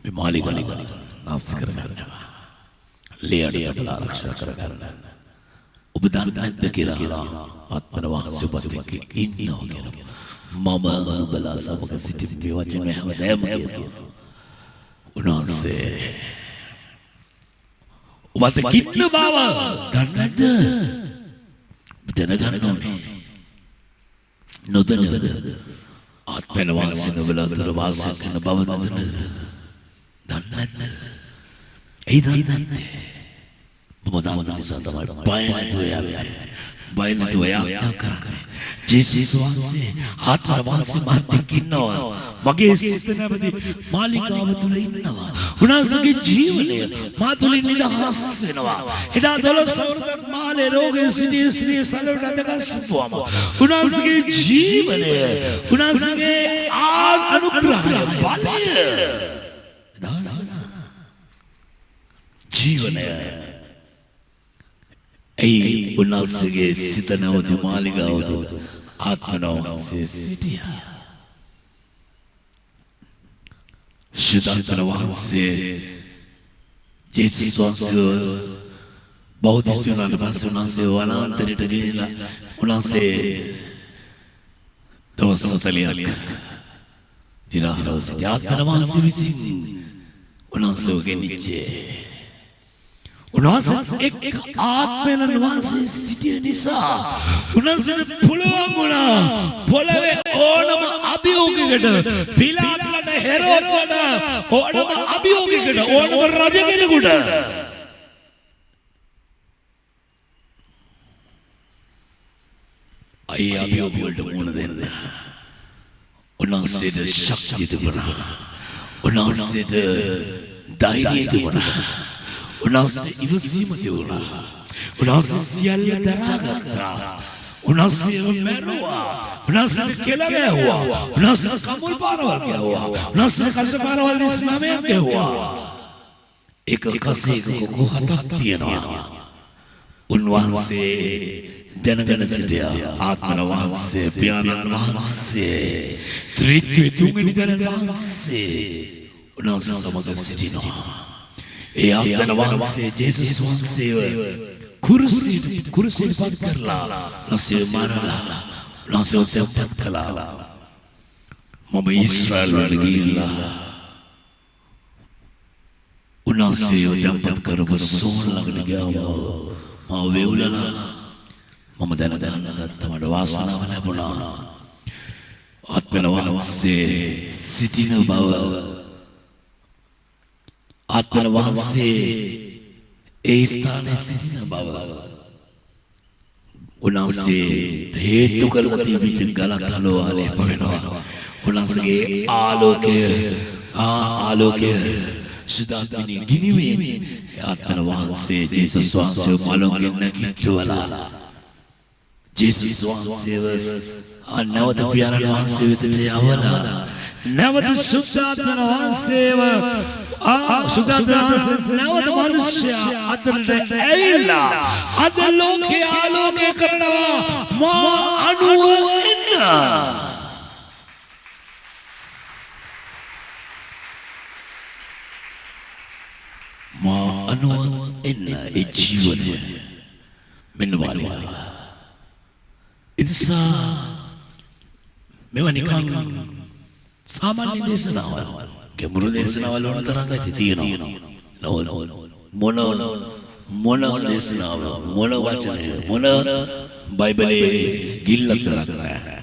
S4: මේ මාලිගාව නාස්ති කරගන්නවා. ලේඩිය අපලා ආරක්ෂා කරගන්න. ඔබ දන්නේ නැද්ද කියලා ආත්මන වහන්සේ ඔබත් එක්ක ඉන්නවා කියලා. මම නුඹලා සමග සිටින මේ වචනේ හැමදේම උන්වහන්සේ ඔබට කින්න බව දන්නද? දැනගන්න ඕනේ. නොදැනද? ආත්මන වාසය නුඹලා තුළ වාසය කරන බව දන්නද? දන්නද? ඒ දන්නද? මම දන්න නිසා තමයි බය නැතුව යන්නේ. බය නැතුව යාත්‍රා කරන්නේ. ජේසුස් වහන්සේ ආත්ම වාසය මාත් ඉන්නවා. මගේ සිත නැමැති මාලිගාව තුල ඉන්නවා. උන්වහන්සේගේ ජීවනය මා තුලින් නිදහස් වෙනවා. එදා 12 අවුරුද්දක් මාලේ රෝගයෙන් සිටි ස්ත්‍රිය සලවට අදගස්සුවාම උන්වහන්සේගේ ජීවනය උන්වහන්සේගේ අනුග්‍රහය බලය ජීවනය ඒ උන්වහන්සේගේ සිත නැවති මාලිගාව තුල ආත්ම වහන්සේ සිටියා. ශුද්ධාත්ම වහන්සේ ජේසුස් වහන්සේ බෞද්ධ වුණාට පස්සේ උන්වහන්සේ වනාන්තරයට ගිහිලා උන්වහන්සේ දවස් 40ක් නිරාහාරව සිටි ආත්ම වහන්සේ විසින් උන්වහන්සේ ගෙනිච්චේ. උන්වහන්සේ එක් ආත්මෙන් වහන්සේ සිටිය නිසා උන්වහන්සේට පුළුවන් වුණා පොළවේ ඕනම අභියෝගයකට පිලාතුලට හෙරෝදට ඕනම අභියෝගයකට ඕනම රජ කෙනෙකුට අය අභියෝග වලට මුහුණ දෙන්න උන්වහන්සේට ශක්තිය තිබුණා. උන්වහන්සේට ධෛර්යය තිබුණා. උන්වහන්සේ ඉවසීම තිබුණා. උන්වහන්සේ සියල්ල දරාගත්තා. උන්වහන්සේ මැරුවා. උන්වහන්සේ කෙලවැහුවා. උන්වහන්සේ කමුල් පාරවල් ගැහුවා. උන්වහන්සේ කෂ පාරවල් 19ක් ගැහුවා. එක කසේක කොහොතක් තියෙනවා. උන්වහන්සේ දැනගෙන සිටියා. ආත්මන වහන්සේ පියාණන් වහන්සේ ත්‍රිත්වය තුන්වෙනි තැන වහන්සේ උන්වහන්සේ සමග සිටිනවා. ඒ ආත්මන වහන්සේ ජේසුස් වහන්සේව කුරුසියට පත් කරලා උන්වහන්සේ මරලා උන්වහන්සේ උත්පත් කළා. මම ඊශ්‍රායල් වල ගිහිල්ලා උන්වහන්සේ උත්පත් කරපු සෝන් ළඟට ගියාම මම වෙවුලලා මම දැනගන්න ගත්තා. මට වාසනාව ලැබුණා. ආත්මන වහන්සේ සිටින බව ආත්මන වහන්සේ ඒ ස්ථානයේ සිටින බව උන්වහන්සේ හේතු කරලා තිබිච්ච ගලක් අලෝහලේ පවෙනවා. උන්වහන්සේගේ ආලෝකය සුදාත්මිනී ගිනිවේ ආත්මන වහන්සේ ජේසුස් වහන්සේ මලොන්ගෙන් නැගිටවලා ජේසුස් වහන්සේව නැවත පියාණන් වහන්සේ වෙතට යවලා නැවත සුද්ධාත්ම වහන්සේව නැවත මනුෂ්‍යයා අතරට ඇවිල්ලා අද ලෝකයේ ආලෝකය කරනවා. මා අනුව එන්න. මා අනුව එන්න. ඒ ජීවනය මෙන්න වාලේ. ඉතිසා මෙවැනි නිකන් සාමාන්‍ය දේශනාවල් ගැඹුරු දේශනාවල් වුණ තරම් ඇති තියෙනවා. මොන දේශනාව මොන වචනය මොන බයිබලයේ ගිල්ලක් තරක් නැහැ.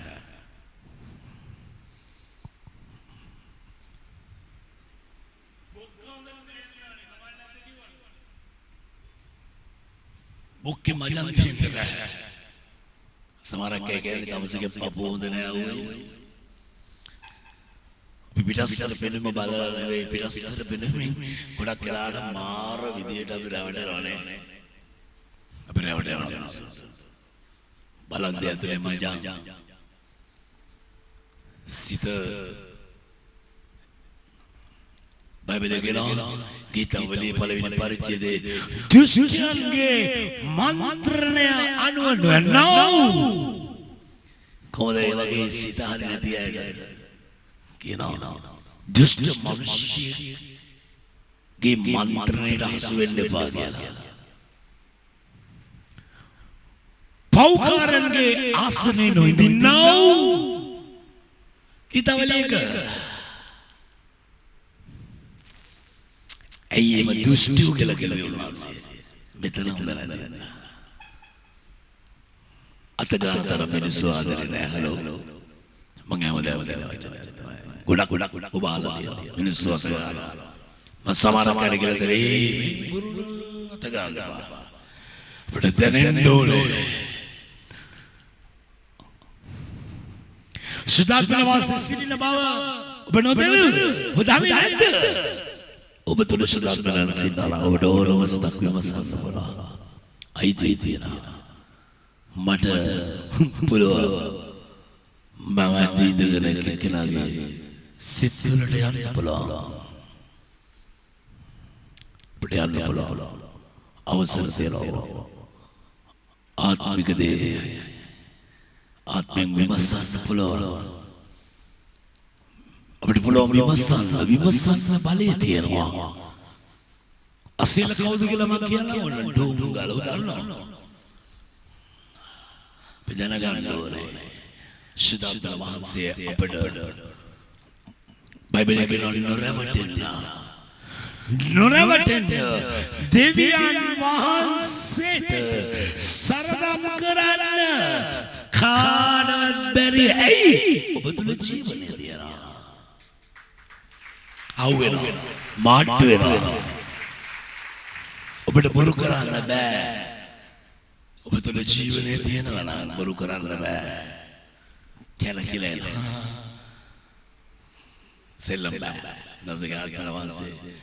S4: බොක්කේ මජන් තියෙන්නේ නැහැ. සමහරක් අය කියන්නේ තමසගේ පපුව හොඳ නෑ වුනේ. අපි පිටස්සට පෙනුම බලලා නෙවෙයි පිටස්සට පෙනුමින් ගොඩක් වෙලාට මාර විදියට අපි රැවටෙනවා නේ. අපි රැවටෙනවා. බලන්ද ඇතුලේ මජා. සිත බයිබලයේ කියනවා ගීතවලේ පළවෙනි පරිච්ඡේදයේ දුෂ්ටයන්ගේ මන්ත්‍රණය අනුව නොනෝ කොහොමද ඒ වගේ සිත හරි නැති අය කියනවා දුෂ්ට මිනිස්සුගේ මන්ත්‍රණයට හසු වෙන්න එපා කියලා. පෞකාරන්ගේ ආසනේ නොඉඳින්නෝ kita balik ke ayye ma dustu kala kala මෙතන හොඳ නැහැ අතගාතර මිනිස්සු ආදරේ නැහැ හලෝ මම හැමදාම දෙනවා ගොඩක් ඔබ ආලා තියෙනවා මිනිස්සු අතගාලා මම සමහර කඩ කියලා දෙලේ අතගාලා අපිට දැනෙන්න ඕනේ
S3: සුදාත්මන වාසයේ සිටින බව ඔබ නොදැන ඔබ දන්නේ නැද්ද
S4: ඔබ තුල සුදාත්මන සිටිනවා ඔබට ඕනම සතක් විමසන්න පුළුවන් අයිතිය තියෙනවා මට පුළුවන් මම දීදගෙන කෙනාගේ සිත් වලට යන්න පුළුවන් අපිට යන්න පුළුවන් අවසර තියෙනවා ආත්මික දේ ආත්මෙන් විමසන්න පුළුවන් අපිට පුළුවන් විමසන්න බලය තියෙනවා අසීල කවුද කියලා මම කියන්නේ ඕන ඩෝම් ගාලා උදාහරණ බෙදන ගන්න ඕනේ සුදාත්මන වහන්සේ අපිට බයිබලයේ කියනවා
S3: නොරවටෙන්න දෙවියන් වහන්සේට සරදම් කරන්න කාටවත් බැරි ඇයි
S4: ඔබ තුල ජීවනය තියෙනවා ආවෙනවා මාට්ටු වෙනවා ඔබට බොරු කරන්න බෑ ඔබ තුල ජීවනය තියෙනවා නම් බොරු කරන්න බෑ කැලකිලා එනවා සෙල්ලම් බෑ නසගාත්මන වහන්සේ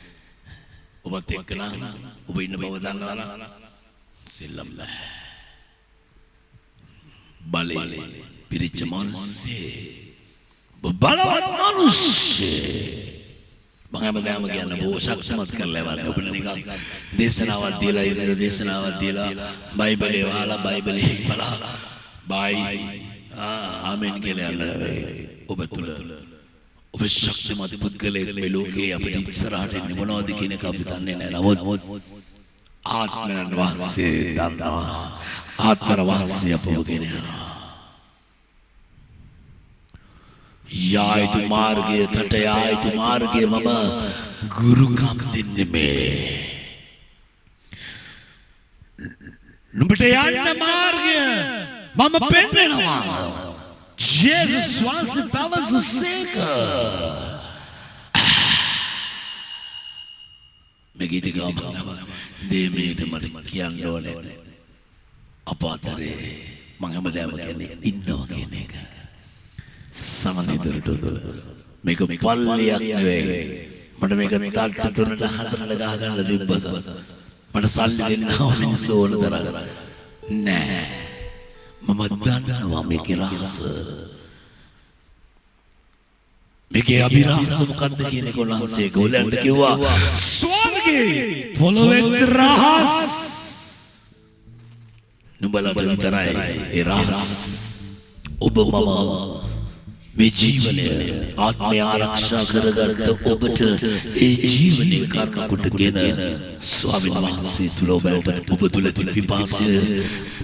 S4: ඔබත් එක්ක නම් ඔබ ඉන්න බව දන්නවා නම් සෙල්ලම් බෑ බලේ පිරිච්ච මිනිස්සේ බලවත් මිනිස්සේ මම හැමදාම කියන්නේ බොහෝ ශක්තිමත් කරලා යවන්නේ ඔබට නිකන් දේශනාවක් දීලා ඉතින් දේශනාවක් දීලා බයිබලේ වහලා බයිබලේ බලලා බයි ආමෙන් කියලා යන්න ඔබ තුල ඔබ ශක්තිමත් පුද්ගලයෙක් මේ ලෝකේ අපිට ඉස්සරහට එන්නේ මොනවද කියන එක අපි දන්නේ නැහැ නමුත් ආත්මයන් වහන්සේ දන්නවා ආත්මර වහන්සේ අපව ගෙන යනවා යායුතු මාර්ගයේ තට යායුතු මාර්ගයේ මම ගුරුකම් දෙන්නේ මේ
S3: නුඹට යන්න මාර්ගය මම පෙන්වනවා ජේසුස් වහන්සේ පවසුසේක
S4: මේ ගීත ගාම දෙමේට මට කියන්න ඕනේ අපාතරේ මම හැමදාම කියන්නේ ඉන්නවා කියන එක සමනිදරට මේක පල්ලියක් නෙවෙයි මට මේක තාට්ට තුනට හතරට ගහ ගන්න තිබ්බස මට සල්ලි දෙන්න ඕනේ ඕන තරම් නෑ මම දන්නවා මේකේ රහස මේකේ අභිරහස මොකද්ද කියන එක උන්වහන්සේ ගෝලයන්ට කිව්වා
S3: ස්වර්ගේ පොළොවේ රහස්
S4: නුඹලට විතරයි ඒ රහස් ඔබ මම මේ ජීවනය ආත්මය ආරක්ෂා කරගත්ත ඔබට ඒ ජීවනයේ කරකටගෙන ස්වාමීන් වහන්සේ තුල ඔබ තුල තිබෙන විපාසය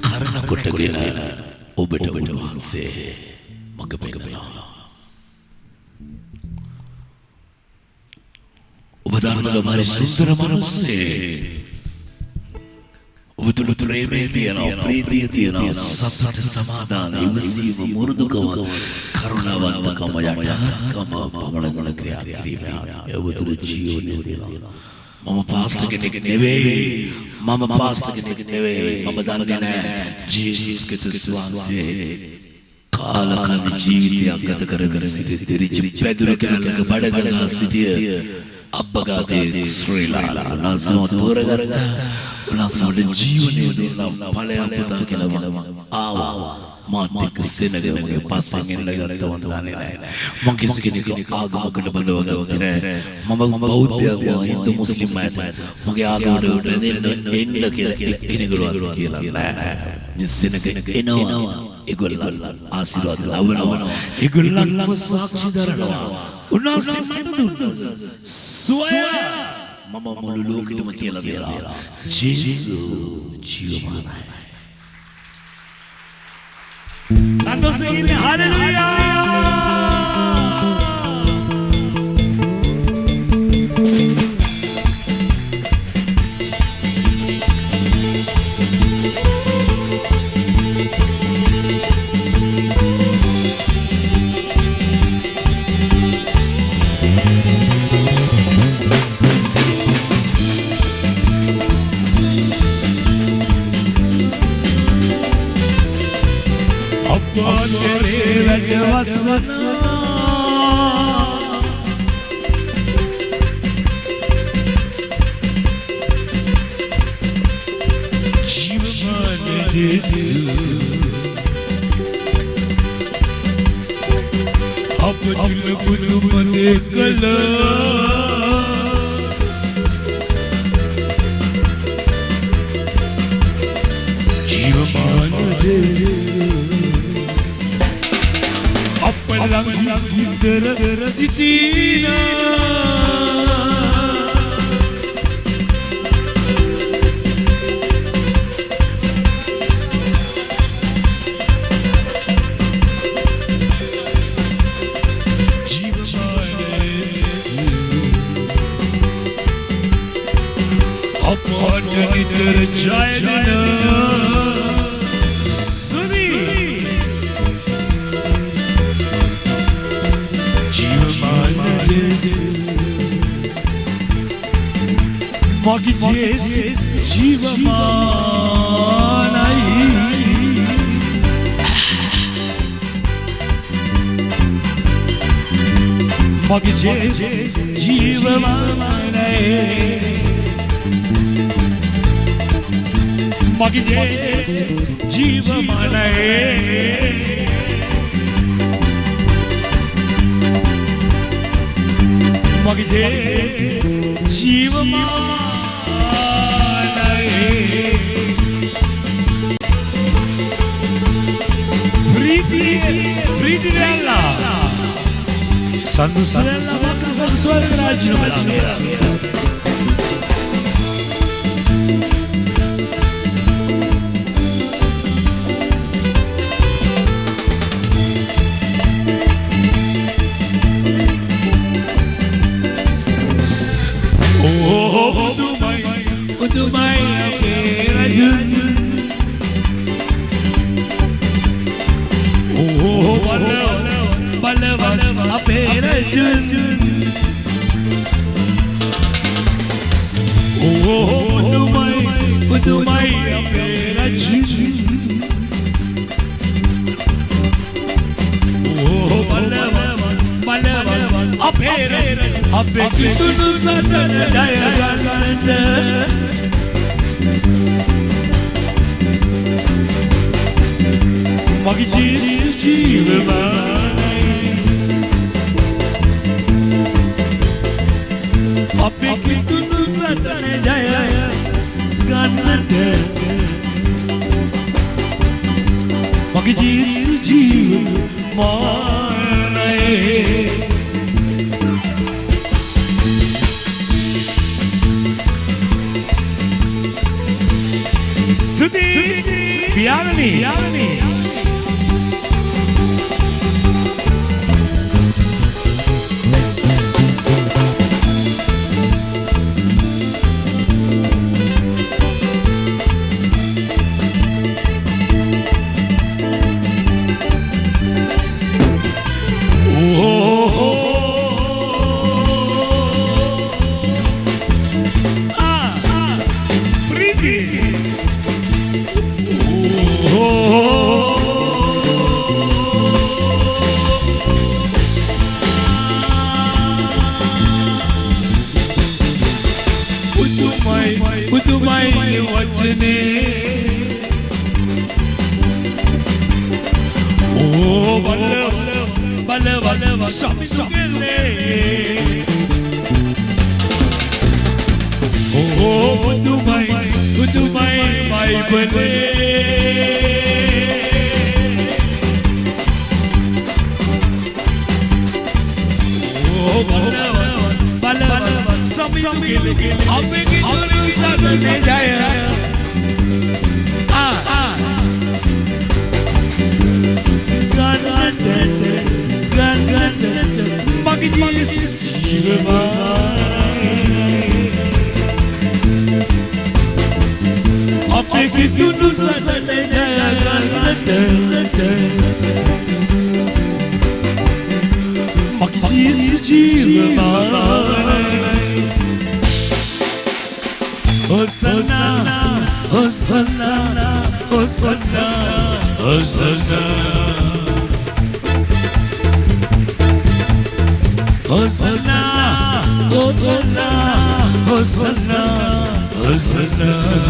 S4: කරන කොටගෙන ඔබට උන්වහන්සේ මඟ පෙන්නනවා ඔබ දන්නවා පරිසුන්දර මනසේ ඔබ තුල ප්‍රේමය තියෙනවා ප්‍රීතිය තියෙනවා සතුට සමාදාන ඉවසීම මුරුදුකම කරුණාවන්තකම යටහත්කම පමණගෙන ක්‍රියා කිරීම ඔබ තුල ජීවනය තියෙනවා මම පාස්ටර් කෙනෙක් නෙවෙයි මම දන්නේ නැහැ ජේසුස් ක්‍රිස්තුස් වහන්සේ කාලකන් ජීවිතයක් ගත කරගෙන සිටි රිච් පැදුරු කැලක බඩගලා සිටිය අබ්බගාතේ ශ්‍රී ලාලා නසෝ තෝරගත්තා උන්වහන්සේ ජීවනයේ දෙන ඵලයන් පුතා කියලා ආවා මාත්‍යක් සෙනගමගේ පස්සෙන් එන්න ගත්තම දන්නේ නැහැ මම කිසි කෙනෙක් ආගමකට බඳව ගත්තේ නැහැ මම බෞද්ධයෙක් හින්දු මුස්ලිම් අයට මගේ ආගමට බැඳෙන්න එන්න කියලා එක්කෙනෙකුට කියලා නැහැ නිස්සෙනක එනවා ඒගොල්ලන් ආශිර්වාද ලබනවා ඒගොල්ලන්ම සාක්ෂි දරනවා උන්වහන්සේ මට දුන්නා සොය මම මුළු ලෝකෙටම කියලා දෙනවා ජේසුස් ජීවමානයි
S3: සන්තෝෂයෙන් hallelujah Hosanna, Hosanna, Hosanna, Hosanna,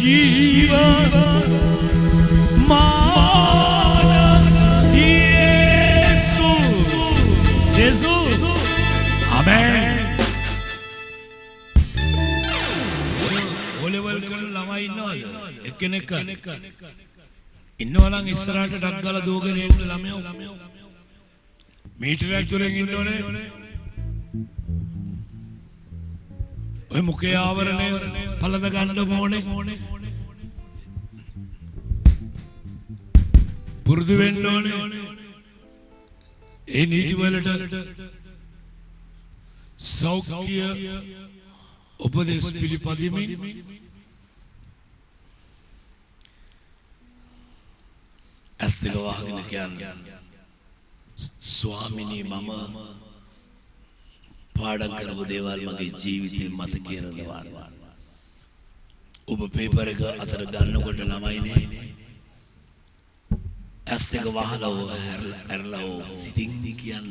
S3: जीवन मान यीशु यीशु आमेन ඔලෙවල් කරන ළමයි ඉන්නවද එක්කෙනෙක් ඉන්නවා නම් ඉස්සරහට ඩක් ගාලා දුවගෙන එන්න ළමයෝ මීටරයක් දුරෙන් ඉන්න ඕනේ ඔය මුඛයේ ආවරණය පළඳ ගන්න ඕනේ පුරුදු වෙන්න ඕනේ ඒ නීති වලට සෞඛ්‍ය උපදේශ පිළිපදිමින් අස්තික වහගෙන කියන්නේ ස්වාමිනී මම පාඩම් කරපු දේවල් මගේ ජීවිතේ මත කියනවා ඔබ පේපර් එක අතර ගන්නකොට ළමයිනේ අස්තික වහලා ඇරලා සිතින් කියන්න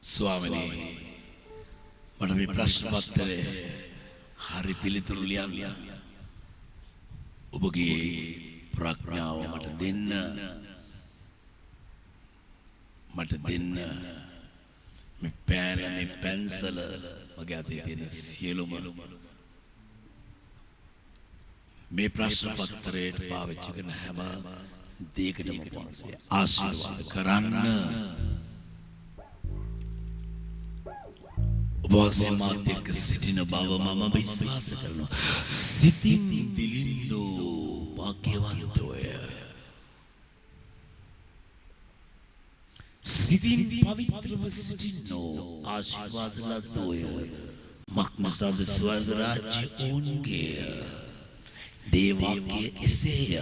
S3: ස්වාමිනී මට මේ ප්‍රශ්න පත්‍රේ හරි පිළිතුරු ලියන්න ඔබගේ ප්‍රඥාව මට දෙන්න මේ පෑන මේ පෙන්සල මගේ අතේ තියෙන සියලුම මේ ප්‍රශ්න පත්‍රයට පාවිච්චි කරන හැම දෙයකටම ආශිර්වාද කරන්න ඔබසේ මාත් එක්ක සිටින බව මම විශ්වාස කරනවා සිතින් දිලින්දෝ භාග්‍යවන්තෝය සිතින් පවිත්‍රව සිටින්නෝ ආශිර්වාද ලද්දෝය මක්මසාද ස්වර්ග රාජ්‍ය ඔවුන්ගේ දේවාගේ එසේය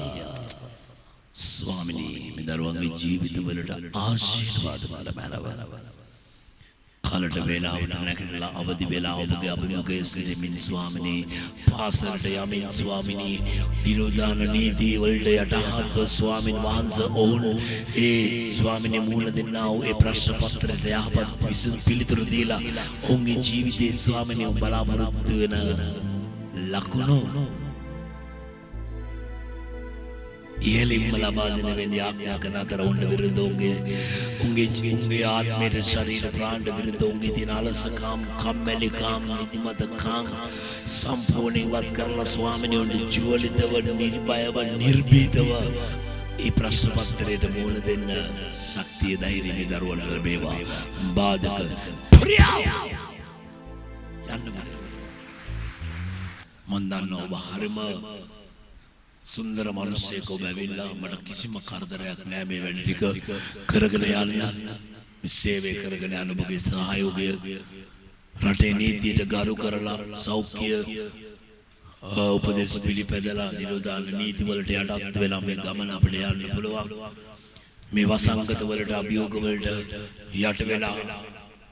S3: ස්වාමිනී මේ දරුවන්ගේ ජීවිතවලට ආශිර්වාද මැනව කාලට වේලාවට නැගිටලා අවදි වෙලා ඔබගේ අභිමුඛයේ සිටමින් ස්වාමිනී පාසලට යමින් ස්වාමිනී නිරෝධාන නීති වලට යටහත්ව ස්වාමින් වහන්සේ ඔවුන් ඒ ස්වාමිනී මූණ දෙන්නා වූ ඒ ප්‍රශ්න පත්‍රයට යහපත් පිළිතුරු දීලා ඔවුන්ගේ ජීවිතයේ ස්වාමිනී බලාපොරොත්තු වෙන ලකුණු ඉහළින්ම ලබා දෙන වෙන්නේ ආඥා කරන අතර උන්ට විරුද්ධ උන්ගේ ආත්මයට ශරීර ප්‍රාණයට විරුද්ධ උන්ගේ තියෙන අලසකම් කම්මැලිකම් නිදිමතකම් සම්පූර්ණයෙන් වත් කරලා ස්වාමිනේ උන්ට ජීවිතව නිර්භයව නිර්භීතව ඒ ප්‍රශ්න පත්‍රයට මුහුණ දෙන්න ශක්තිය ධෛර්යය දරුවන්ට ලැබේවා බාධක යන්න මන් දන්නවා ඔබ හරිම සුන්දර මිනිසෙක් ඔබ ඇවිල්ලා මට කිසිම කරදරයක් නැහැ මේ වැඩ ටික කරගෙන යන්න මේ සේවය කරගෙන යන ඔබගේ සහයෝගය රටේ නීතියට ගරු කරලා සෞඛ්‍ය උපදේශ පිළිපැදලා නිරෝධාන නීති වලට යටත් වෙලා මේ ගමන අපිට යන්න පුළුවන් මේ වසංගත වලට අභියෝග වලට යට වෙලා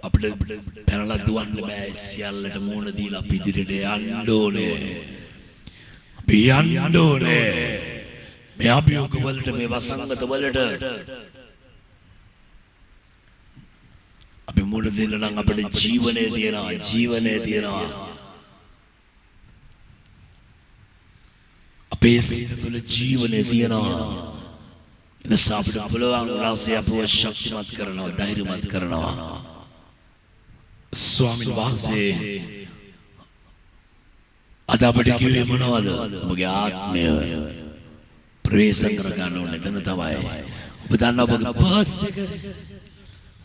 S3: අපිට පැනලා දුවන්න බෑ සියල්ලට මුහුණ දීලා අපි ඉදිරියට යන්න ඕනේ යන්න ඕනේ මේ අභියෝග වලට මේ වසංගත වලට අපි මුහුණ දෙන්න නම් අපේ ජීවනයේ තියෙනවා අපේ සිත තුළ ජීවනයේ තියෙනවා එනිසා අපිට පුළුවන් රාසය අපව ශක්තිමත් කරනවා ධෛර්යමත් කරනවා ස්වාමීන් වහන්සේ අද අපිට කිව්වේ මොනවද ඔබගේ ආත්මය ප්‍රවේශ කර ගන්න ඕනේ එතන තමයි ඔබ දන්න ඔබගේ පර්ස් එක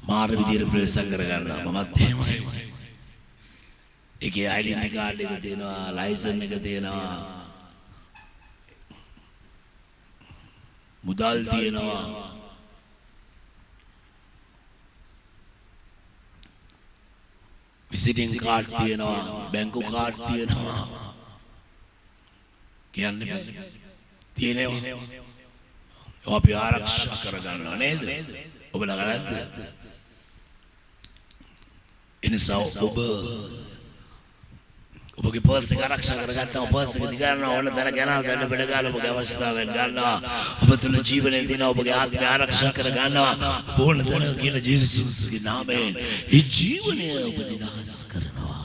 S3: මාර විදියට ප්‍රවේශ කර ගන්නවා මමත් එහෙමයි ඒකේ ඩෙන්ටි කාඩ් එක තියෙනවා ලයිසන් එක තියෙනවා මුදල් තියෙනවා විසිටින් කාඩ් තියෙනවා බැංකු කාඩ් තියෙනවා කියන්නේ තියෙනවා අපි ආරක්ෂා කරගන්නවා නේද ඔබ ළඟ නැද්ද එනිසා ඔබගේ පර්ස් එක ආරක්ෂා කරගත්තා පර්ස් එක දිගාරනවා ඕන තැන යනවා ගන්න බඩ ගාලා ඔබගේ අවස්ථාවෙන් ගන්නවා ඔබ තුන ජීවනයේ තියෙන ඔබගේ ආත්මය ආරක්ෂා කර ගන්නවා ඕන තැන කියලා ජේසුස්ගේ නාමයෙන් ඒ ජීවනය ඔබ නිදහස් කරනවා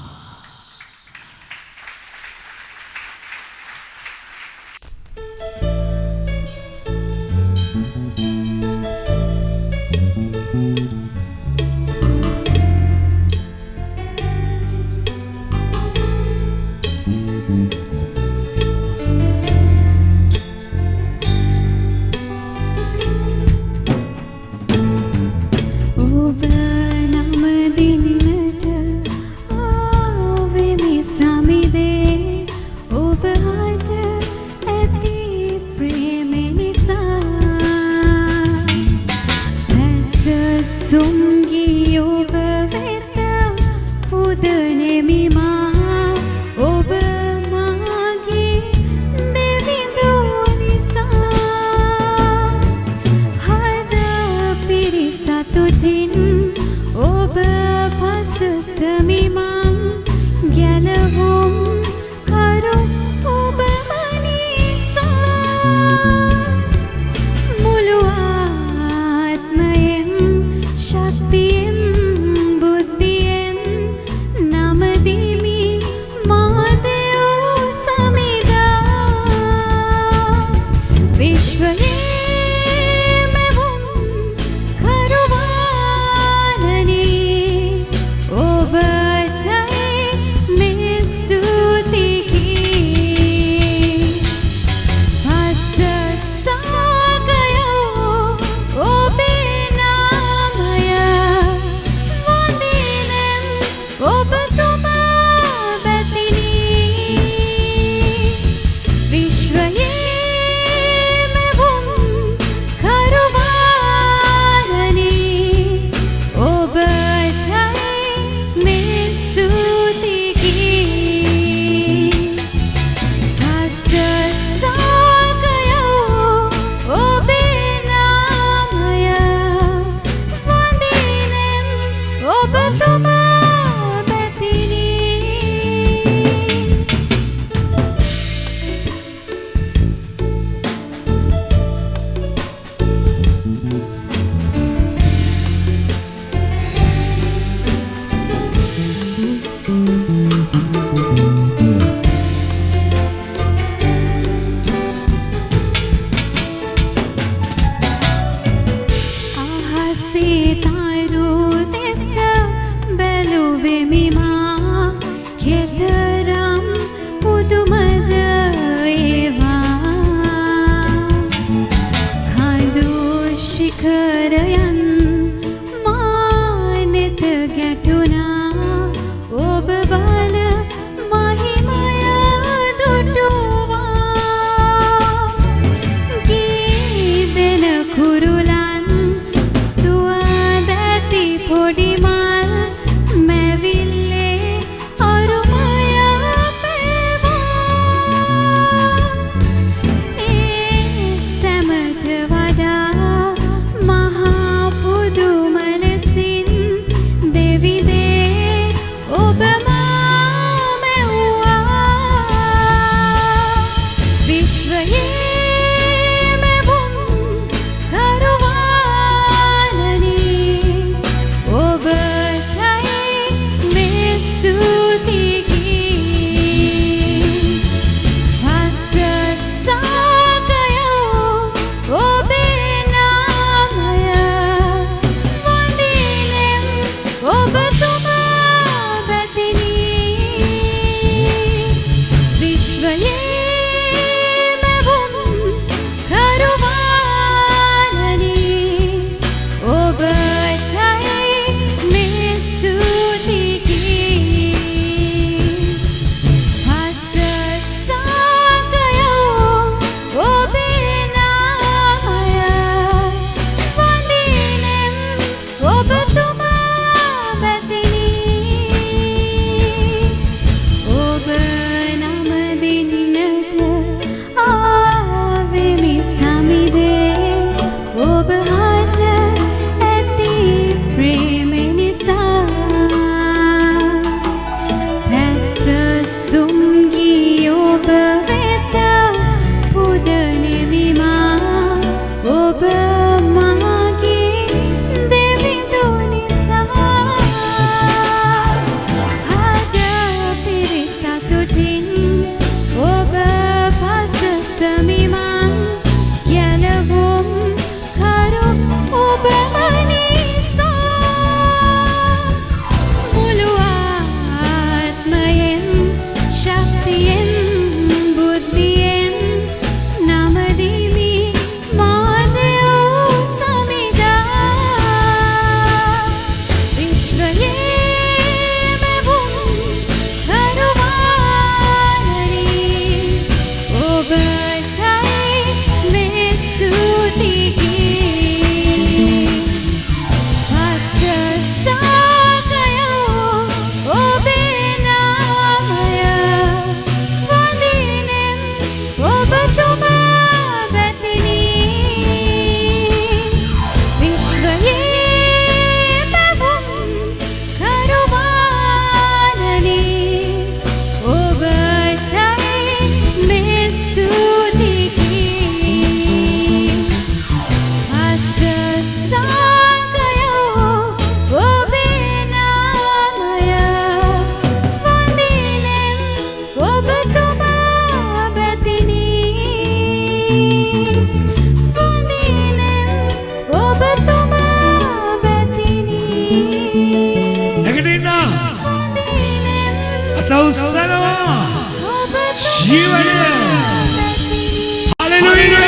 S3: हालेलुया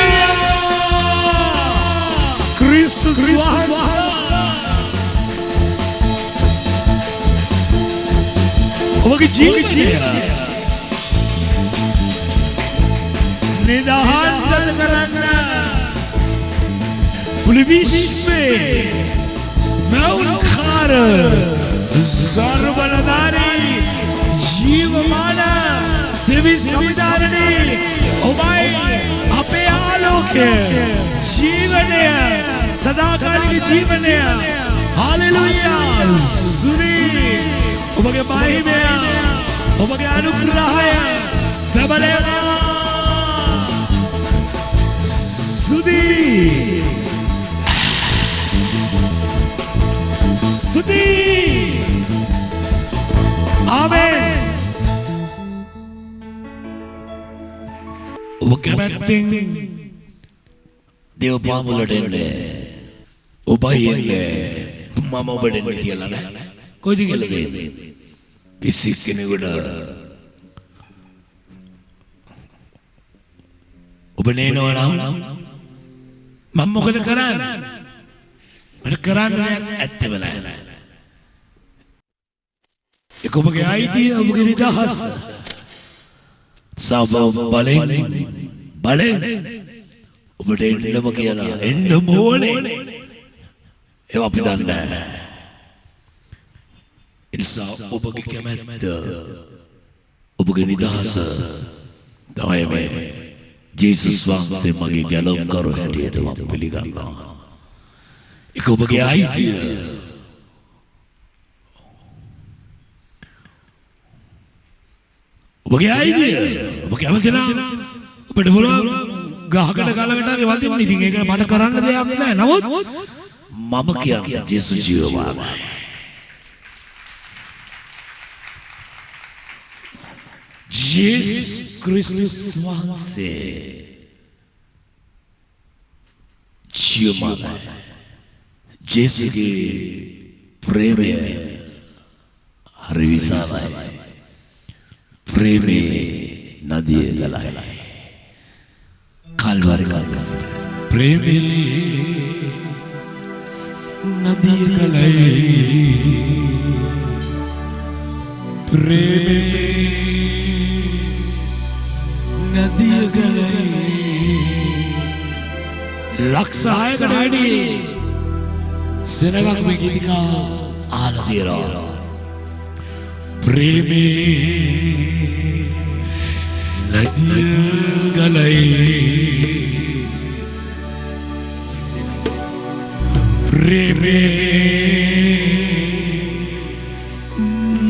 S3: क्रिस्टुस वහන්සේ ඔබගේ ජීවිතය නිදහස් කරන්න මුළු විශ්වයේ මෞනකාර සර්වබලධාරී ජීවමාන දෙවි සමුදාරණේ ඔබයි අපේ ආලෝකය ජීවනය සදාකාලික ජීවනය හාලෙලුයා සුරි ඔබගේ මහිමය ඔබගේ අනුග්‍රහය බබලේවා සුදි ස්තුති ආමෙන් ඔබ කැමැත්තෙන් දේව පාමුලට එන්නේ ඔබයි එන්නේ මම ඔබට එන්නේ කියලා නෑ කොයිද කියලා දෙන්නේ කිසි කෙනෙකුට ඔබ නේනවා නම් මම මොකද කරන්නේ මට කරන්න දෙයක් ඇත්තම නෑ ඒක ඔබගේ අයිතිය ඔබගේ නිදහස සබ බලෙන් ඔබට එන්නම කියලා එන්නම ඕනේ ඒව අපි දන්නේ නැහැ ඉන්සා ඔබගේ කැමැත්ත ඔබගේ නිදහස තමයි මේ ජේසුස් වහන්සේ මගේ ගැලවුම් කරු හැටියට මම පිළිගන්නවා ඒක ඔබගේ අයිතිය ඔබගේ අයිතිය ඔබ කැමති නම් ඔබට පුළුවන් ගහකට ගලකට හරි වදින්න ඉතින් ඒක මට කරන්න දෙයක් නැහැ නමුත් මම කියන්නේ ජේසුස් ජීවමානයි ජේසුස් ක්‍රිස්තුස් වහන්සේ ජීවමානයි ජේසුගේ ප්‍රේමය හරි විශාලයි प्रेमे नदी गलाई कालवारी कालकस प्रेमे नदी गलाई प्रेमे नदी गलाई लक्ष्य गढ़ाड़ी सिनेमा में गीत का आलती रहा प्रेमे नदी गलाई प्रेमे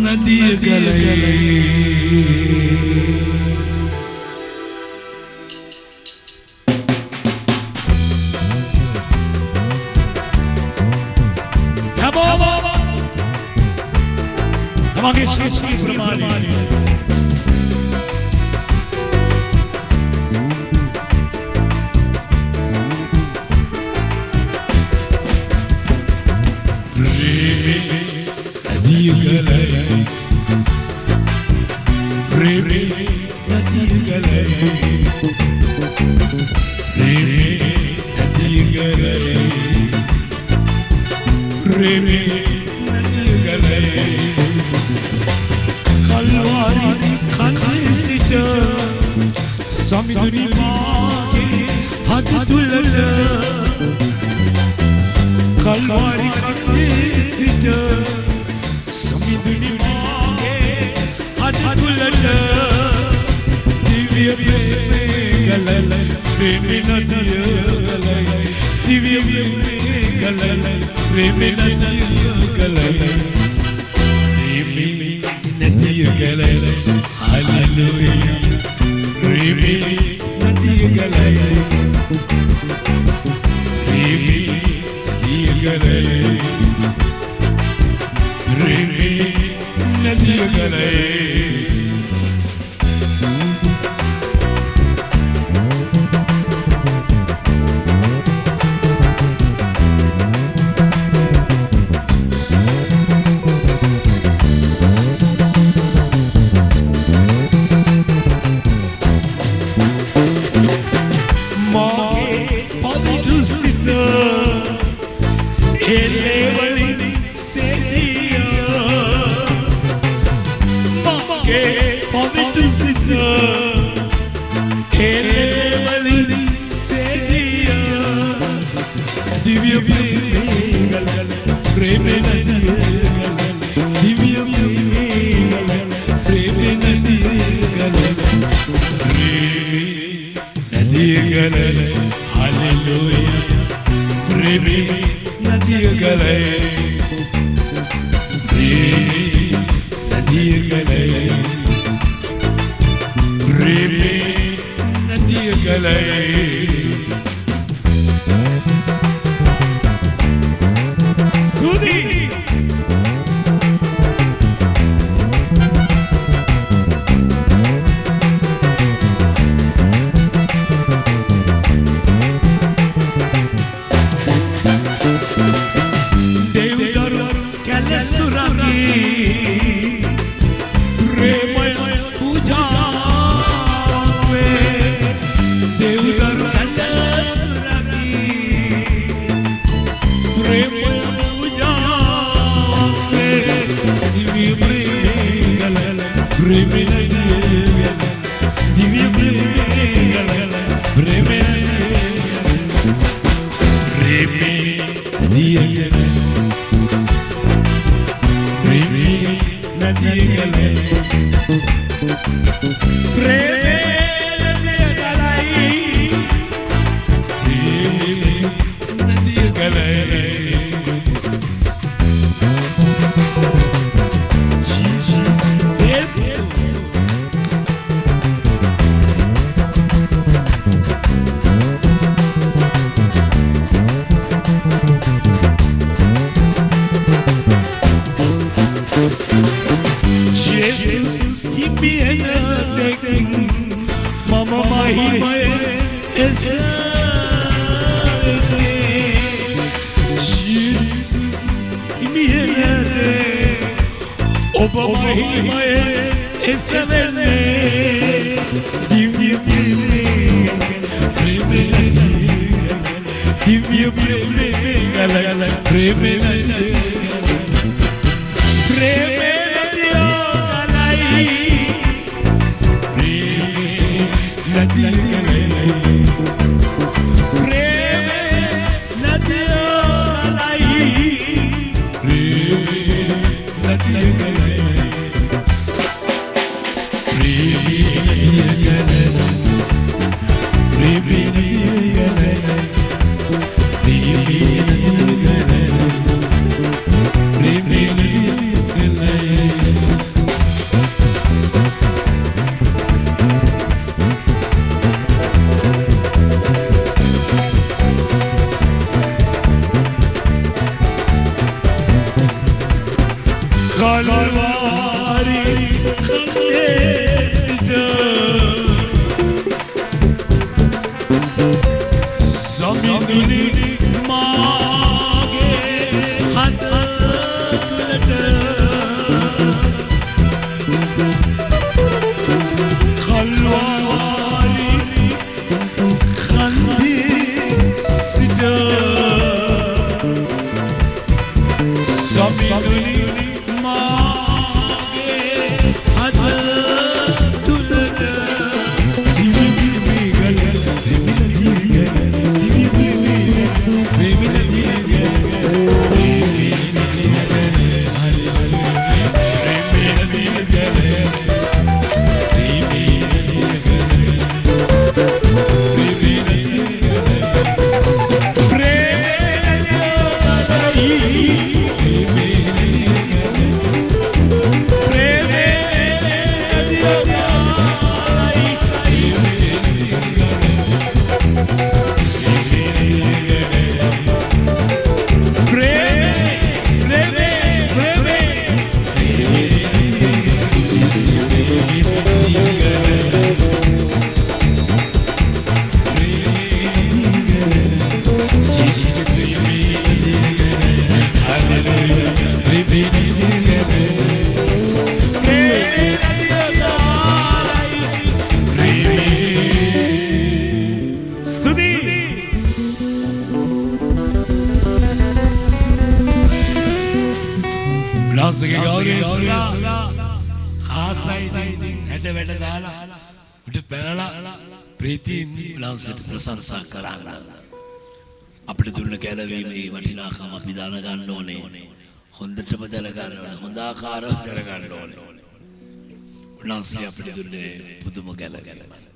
S3: नदी गलाई हमारे शास्त्री प्रमाणे प्रेमे नदी गलाई प्रेमे नदी गलाई प्रेमे नदी गलाई कलवारी खाते सिच समुद्री मागे हाथ दुलल कलवारी खाते सिच समुद्री मागे हाथ दुलल दिव्य प्रेम गलल प्रेम नदी गलाई दिव्य प्रेम गलल प्रेम नदी गलाई नदी गलाई हालेलुया प्रेम नदी गलाई प्रेम नदी गलाई प्रेम नदी गलाई एलेवली से दिया दिव्य प्रेम नदी दिव्य प्रेम नदी नदी हालेलुया प्रेम नदी गले नदी गले प्रेम नदी गले स्तुति විලාසගේ ගෞරවය සුලා ආසයි හැඩ වැඩ දාලා උඩ පැනලා
S4: ප්‍රීතියෙන් උන්වහන්සේට ප්‍රශංසා කරන්න. අපිට දුන්න ගැලවීමේ වටිනාකම අපි දැනගන්න ඕනේ. හොඳටම දැනගන්න ඕනේ. හොඳ ආකාරව දැනගන්න ඕනේ. උන්වහන්සේ අපිට දුන්නේ පුදුම ගැලවීමයි.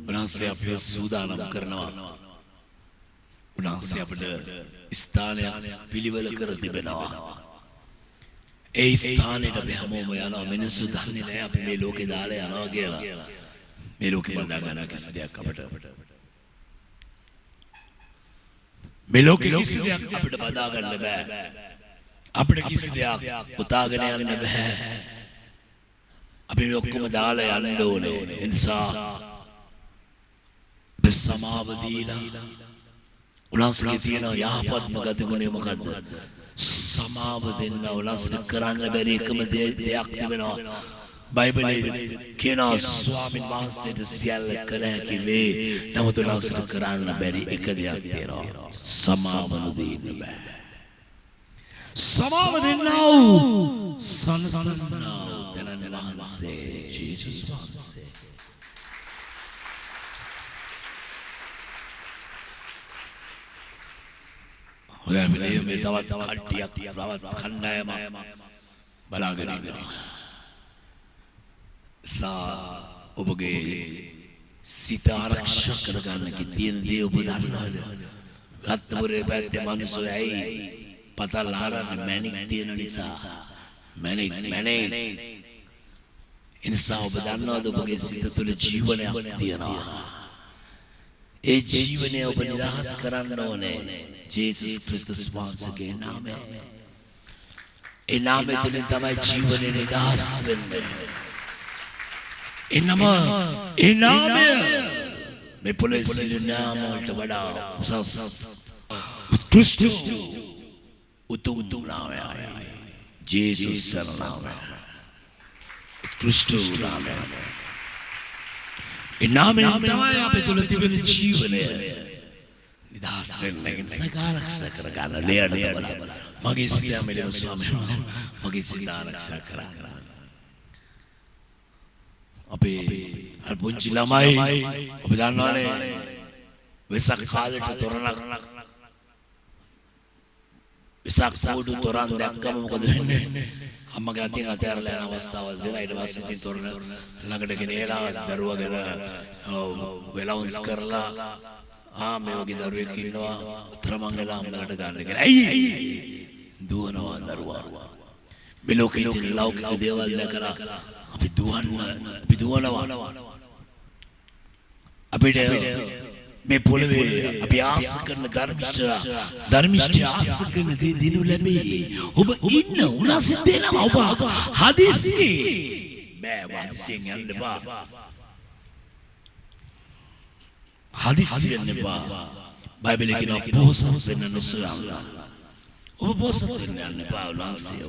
S4: උන්වහන්සේ අපිව සූදානම් කරනවා. උන්වහන්සේ අපිට ස්ථානයක් පිළිවෙල කර තිබෙනවා. ඒ ස්ථානෙට අපි හැමෝම යනවා. මිනිස්සු දන්නේ නැහැ අපි මේ ලෝකේ දාලා යනවා කියලා. මේ ලෝකේ බඳා ගන්න කිසි දෙයක් අපිට මේ ලෝකේ කිසි දෙයක් අපිට බඳා ගන්න බෑ. අපිට කිසි දෙයක් උතාගෙන යන්න බෑ. අපි මේ ඔක්කොම දාලා යන්න ඕනේ. ඒ නිසා සමාව දීලා උන්වහන්සේගේ තියෙන යහපත්ම ගතිගුණය මොකද්ද? සමාව දෙන්න. උන්වහන්සේට කරන්න බැරි එකම දෙයක් තිබෙනවා. බයිබලයේ කියනවා ස්වාමීන් වහන්සේට සියල්ල කළ හැකි වේ. නමුත් උන්වහන්සේට කරන්න බැරි එක දෙයක් තියෙනවා. සමාව දෙන්න බෑ. සමාව දෙන්නා වූ සනසන්නා වූ වහන්සේ ජේසුස් වහන්සේ. ඔය මේ තවත් කට්ටියක් ප්‍රවත් කණ්ඩායම බලාගෙන ඉන්නවා. ඔබගේ සිත ආරක්ෂා කරගන්න තියෙන දේ ඔබ දන්නවද? රත්නපුරේ පැත්තේ මිනිස්සු ඇයි පතල් හරන්නේ? මැණික් තියෙන නිසා. මැණික් එනිසා ඔබ දන්නවද ඔබගේ සිත තුළ ජීවනයක් තියෙනවා. ඒ ජීවනය ඔබ නිදහස් කරන්න ඕනේ. ජේසුස් ක්‍රිස්තුස් වහන්සේගේ නාමයෙන්. ඒ නාමය තුළින් තමයි ජීවනය නිදහස් වෙන්නේ. ඒ නාමය මේ පොළොවේ සියලු නාම වලට වඩා උසස් උත්කෘෂ්ඨ උතුම් නාමයයි. ජේසුස් නාමය. උත්කෘෂ්ඨ නාමය. ඒ නාමය තමයි අපේ තුළ තිබෙන ජීවනය නිදහස් වෙන්න ආරක්ෂා කරගන්න. ලේරට බලා මගේ සිත මෙලෙව ස්වාමීන් මගේ සිත ආරක්ෂා කරගන්න. අපේ අර පුංචි ළමයි ඔබ දන්නවනේ වෙසක් කාලේට තොරණක් වෙසක් සෝඩු තොරන් දැක්කම මොකද වෙන්නේ? අම්මගේ අතින් අතහැරලා යන අවස්ථාවල් දෙනවා. ඊට පස්සේ ඉතින් තොරණ ළඟට ගෙනේලා දරුවගෙන වෙලවුන්ස් කරලා මේ වගේ දරුවෙක් ඉන්නවා උත්තරමංගල අම්මලට ගන්න කියලා. ඇයි දුවනවා දරුවා. මේ ලෝකෙ ලෞකික දේවල් දැකලා අපි දුවනවා. අපිට මේ පොළවේ අපි ආස කරන ධර්මිෂ්ඨ ආස කරන දේ දිනු ලැබේ. ඔබ ඉන්න උනාසිත දෙනවා. ඔබ හදිස්සියේ බෑ හදිස්සියෙන් යන්න බා. හදිස්සි වෙන්න එපා. බයිබලයේ කියනවා පොහොසත් වෙන්න නොසලන්න. ඔබ පොහොසත් වෙන්න යන්න එපා. උන්වහන්සේ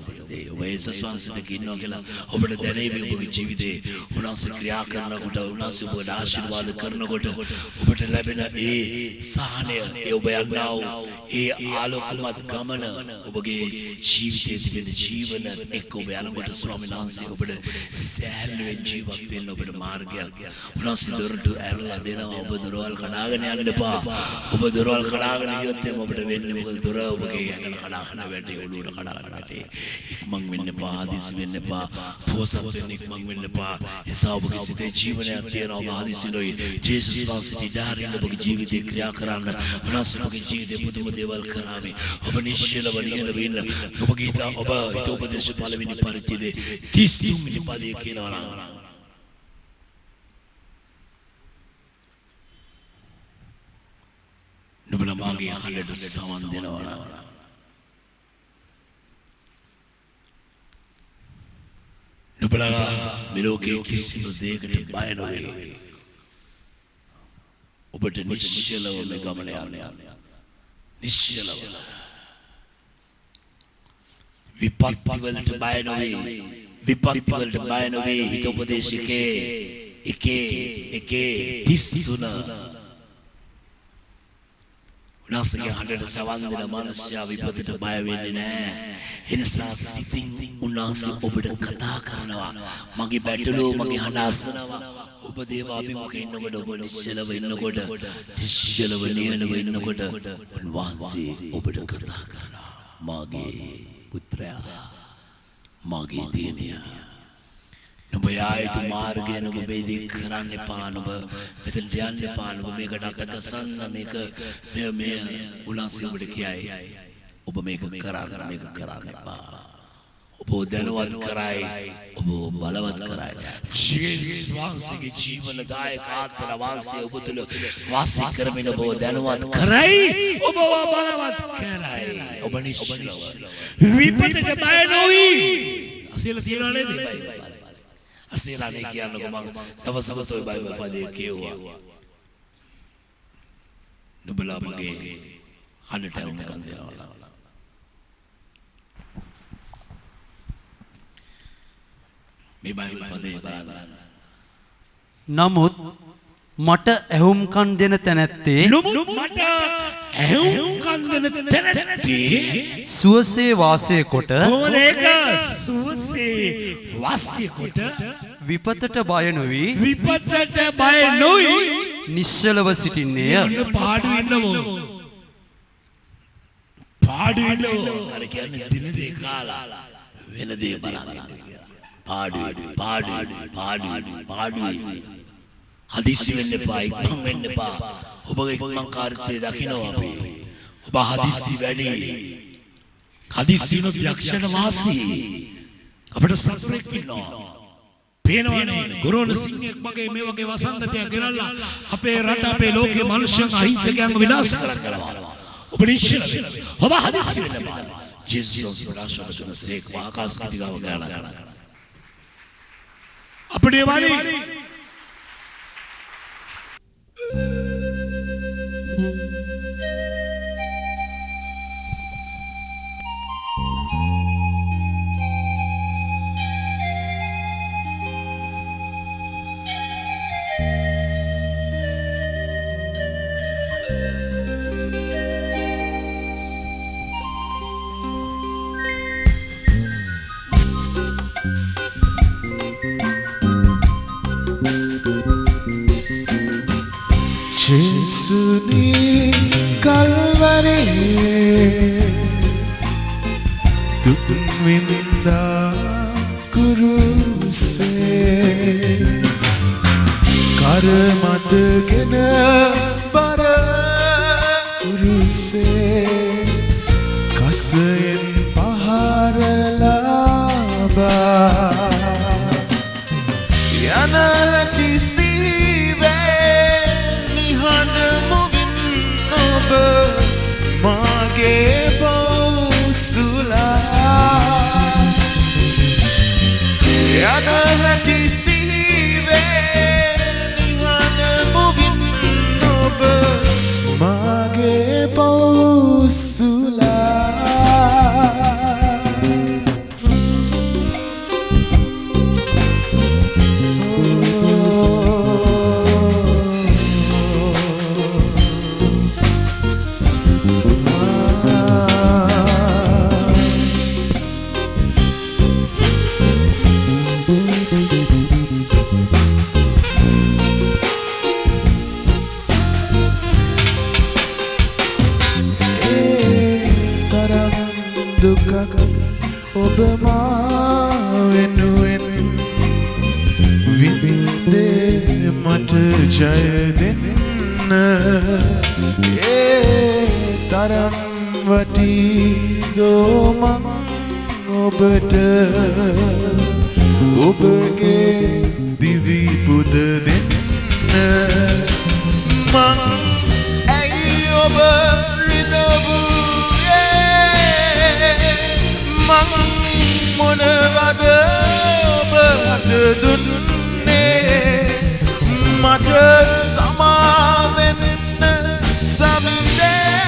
S4: ඔබ යේසුස් වහන්සේට කියනවා කියලා ඔබට දැනෙවි. ඔබගේ ජීවිතේ උන්වහන්සේ ක්‍රියා කරනකොට උන්වහන්සේ ඔබට ආශිර්වාද කරනකොට ඔබට ලැබෙන ඒ සහනය, ඒ ඔබ යන්නා වූ ඒ ආලෝකමත් ගමන, ඔබගේ ජීවිතයේ තිබෙන ජීවන එක්ක ඔබ යනකොට ස්වාමීන් වහන්සේ ඔබට සෑහලුවෙන් ජීවත් වෙන්න ඔබට මාර්ගයක් උන්වහන්සේ දොරට ඇරලා දෙනවා. ඔබ දොරවල් කඩාගෙන යන්න එපා. ඔබ දොරවල් කඩාගෙන ගියොත් ඔබට වෙන්නේ මොකද? දොර ඔබගේ ඇඟට කඩාගෙන වැටේ, ඔළුවට කඩාගෙන වැටේ. ඉක්මන් වෙන්න එපා. හදිසි වෙන්න එපා. පොසත් වෙන්න ඉක්මන් වෙන්න එපා. එසා ඔබගේ සිතේ ජීවනයක් තියෙනවා. ඔබ හදිසි නොයි. ජේසුස් වහන්සේට ඉඩහරින්න ඔබගේ ජීවිතේ ක්‍රියා කරන්න. උන්වහන්සේ ඔබගේ ජීවිතේ පුදුම දේවල් කරාවි. ඔබ නිශ්චලව නිහඬව ඉන්න. ඔබගේ ඔබ හිතෝපදේශ පළවෙනි පරිච්ඡේදයේ 33 වෙනි පදයේ කියනවා නම් නුඹලා මාගේ හඬට සවන් දෙනවා. නුඹලා මේ ලෝකයේ කිසිම දෙයකට බය නොවේ. ඔබට නිශ්චලව මේ ගමන යන්න. නිශ්චලව විපත්ති වලට බය නොවේ. විපත්ති වලට බය නොවේ. හිතෝපදේශකේ එකේ 33 උන්වහන්සේගේ හඬට සවන් දෙන මනුෂ්‍යයා විපතට බය වෙන්නේ නැහැ. එනිසා සිතින් උන්වහන්සේ ඔබට කතා කරනවා. මගේ බැටළුව මගේ හඬ අසනවා. ඔබ දේව අභිමුඛේ ඉන්නකොට ඔබ නිශ්චලව ඉන්නකොට නිශ්චලව නිහඬව ඉන්නකොට උන්වහන්සේ ඔබට කතා කරනවා. මගේ පුත්‍රයා මගේ දියණියා නුඹ යායුතු මාර්ගය නුඹ බෙදී කරන්න එපා. නුඹ මෙතනට යන්න එපා. නුඹ මේකට අතගසන්න මේක මේ උන්වහන්සේ ඔබට කියයි. ඔබ මේක කරන්න එපා. ඔබ දැනුවත් කරයි. ඔබ බලවත් කරයි. ජීසස් වහන්සේගේ ජීවනදායක ආත්ම වාසය ඔබ තුළ වාසය කරමින් ඔබ දැනුවත් කරයි. ඔබ බලවත් කරයි. ඔබ නිශ්චලව විපතට බය නොවි. අසීල තියනවා නේද? අසීලානේ කියන්නකො මම දවසක ඔය බයිබල් පදේ කියුවා. නුඹලා මගේ හඬට උම්කම් දෙනවා. මේ බයිබල් පදේ බලන්න.
S5: නමුත් මට ඇහුම්කන් දෙන තැනැත්තේ
S3: මට ඇහුම්කන් දෙන තැනැත්තේ
S5: සුවසේ වාසය කොට
S3: කොහොමද ඒක සුවසේ වාසය කොට
S5: විපතට බය නොවි
S3: විපතට බය නොවි
S5: නිශ්චලව සිටින්නේය.
S3: පාඩු ඉන්නවෝ
S4: අර කියන්නේ දින දෙක කාලා වෙන දේ බලන්න. පාඩු හදිස්සි වෙන්න එපා. ඉක්මන් වෙන්න එපා. ඔබගේ ඉක්මන්කාරීත්වය දකිනවා අපි. ඔබ හදිස්සි වැඩි.
S3: හදිස්සියන යක්ෂණ වාසී අපිට සත්‍යෙක් ඉන්නවා. පේනවනේ ගොරෝන සිංහෙක් වගේ මේ වගේ වසංගතයක් ගෙනල්ලා අපේ රට අපේ ලෝකයේ මිනිස්සුන් අහිංසකයන්ව විනාශ කරනවා. ඔබ නිශ්චල වෙන්න.
S4: ඔබ හදිස්සි වෙන්න එපා. ජේසුස් වහන්සේට සේක ආකාශ කිතිගාව ගාන.
S3: අපේ වාදී
S6: Jesuni Kalvari Dukminda Kuruse Karamadagena Bara Kuruse Kasayen Paharalaba Yanati Sive Mage Bosula Yanati Sive Nihana moving over Mage Bosula Obama වෙනුවෙන් විඳේ මට ජය දෙන්න තරම් වටිදෝ මං ඔබට ඔබගේ දිවි පුද දෙන්න මං ඇයි ඔබ මං මොනවද ඔබට දුන්නේ මට සමාවෙන්න සමිදේ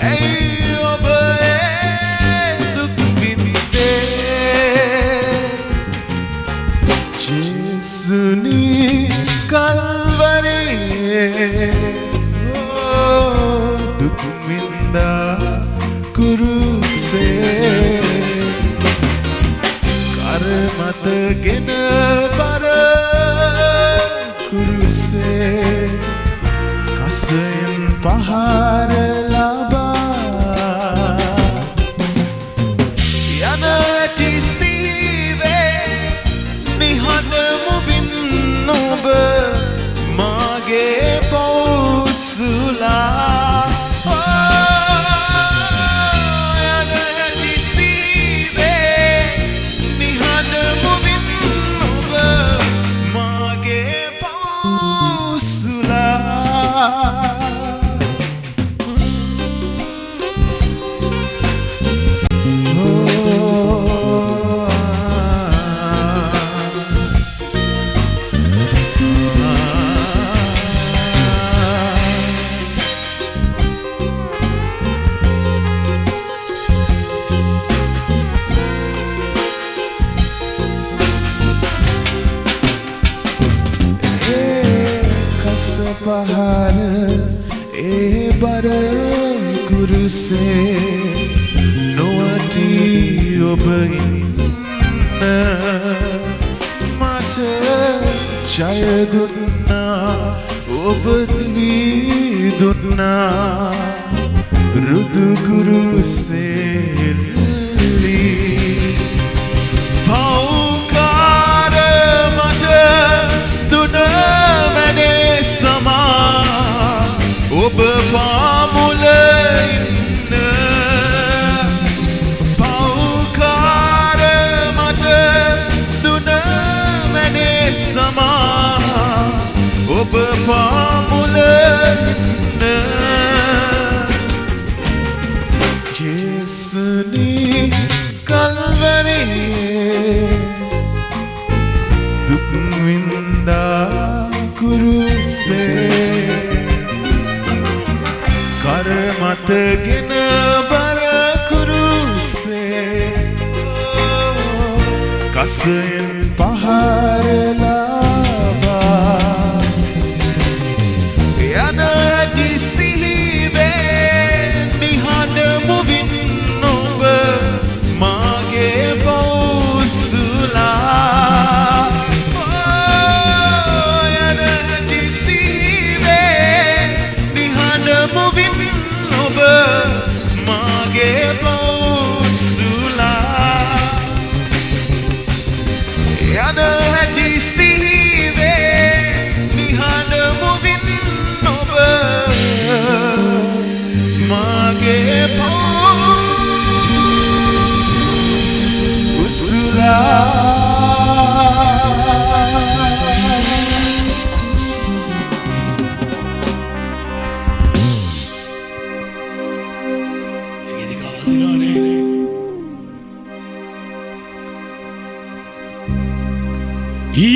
S6: ඇයි ඔබ දුක් විඳේ ජේසුනි කල්වරේ ගෙන බර කුරුසේ කසයෙන් පහර ලබා යන ඇති සීවේ නිහඬ මුවින් ඔබ මාගේ පෞසුලා පහර ඒ බර කුරුසේ නොවටි ඔබ ඉන්න මට ජය දුන්නා ඔබ දී දුන්නා රුදු කුරුසේ පෞකාර මට දුන මැනේ සමා ඔබ පාමුල ඉන්න පෞකාර මට දුන මැනේ සමා ඔබ පාමුල ඉන්න යේසුනි කල්වරියේ දුක් විඳා කුරුසේ කර මතගෙන බර කුරුසේ කසයෙන් පහර ලබා යන ඇති සිහිවේ නිහඬ මුවින් ඔබ මාගේ පෞසුලා යන ඇති සිහිවේ නිහඬ මුවින් ඔබ මාගේ පෞසුලා යන ඇති සිහිවේ නිහඬ මුවින් ඔබ මාගේ පෞසුලා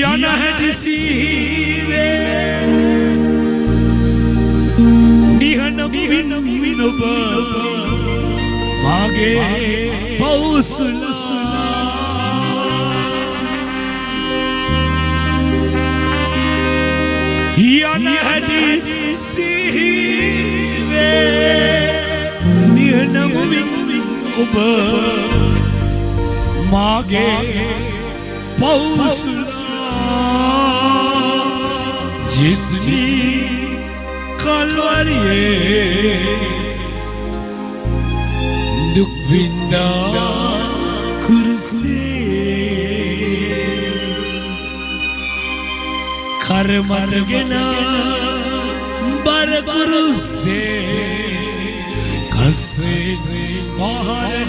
S3: යන හැටි සීවේ නිහඬ මුවින් ඔබ මාගේ පෞසුලා යන හැටි සීවේ නිහඬ මුවින් ඔබ මාගේ පෞසුලා जिसने कलवरिये दुख विंदा कुर्सी करमरगना बर कुर्से कसे बाहर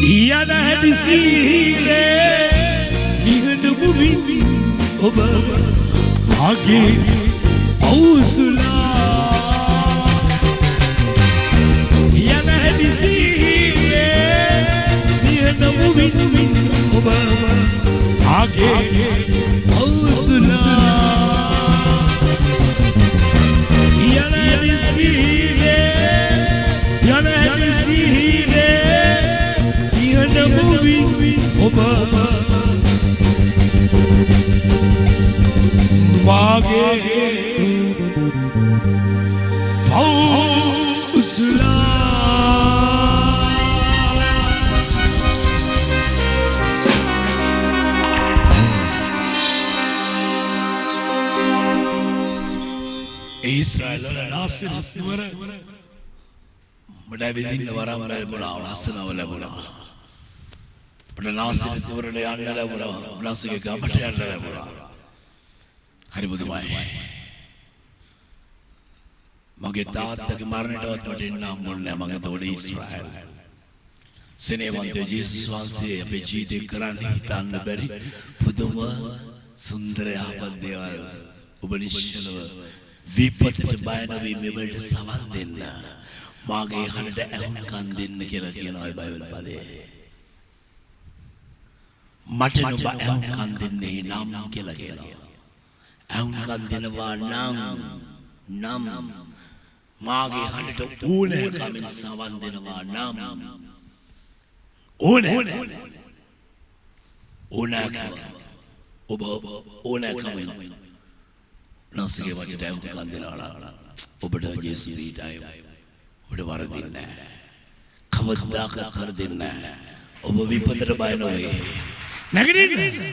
S3: यन हदीसीले निगंड मुविन ඔබ ආගේ පෞසුලා යන හැදිසියේ නියන මුවින් ඔබ ආගේ පෞසුලා යන හැදිසියේ නියන මුවින් ඔබ मागे पौसुला ඊශ්‍රායල් වල නාසරත් නුවර
S4: මට විදින්න වරම් ලැබුණා වසනාව ලැබුණා. මට නාසරත් නුවරට යන්න ලැබුණා. උන්වහන්සේගේ ගමට යන්න ලැබුණා. හරි බුදුමයි. මගේ තාත්තගේ මරණයටවත් මට එන්න හම්බුනේ නැහැ. මගේ තෝඩ ඊශ්‍රායල්. සෙනෙවන්ත ජේසුස් වහන්සේ අපේ ජීවිතේ කරන්නේ හිතන්න බැරි පුදුම සුන්දර යහපත් දේවල්. ඔබ නිශ්චලව විපතට බය නොවී මෙවලට සවන් දෙන්න. මාගේ හඬට ඇහුම්කන් දෙන්න කියලා කියනවා ඒ බයිබල් පදේ. මට නුඹ ඇහුම්කන් දෙන්නේ නම් කියලා කියනවා. ඇහුම්කන් දෙනවා නම් මාගේ හඬට ඕනෑකමින් සවන් දෙනවා නම් ඕනෑකම ඔබ ඕනෑකමින් නසිගේ වචට ඇහුම්කන් දෙනවා. ඔබට ජේසුස් දීටයි ඔබට වරදින්නේ නැහැ. කවදාකවත් වරදින්නේ නැහැ. ඔබ විපතට බය නොවේ.
S3: නැගිටින්න.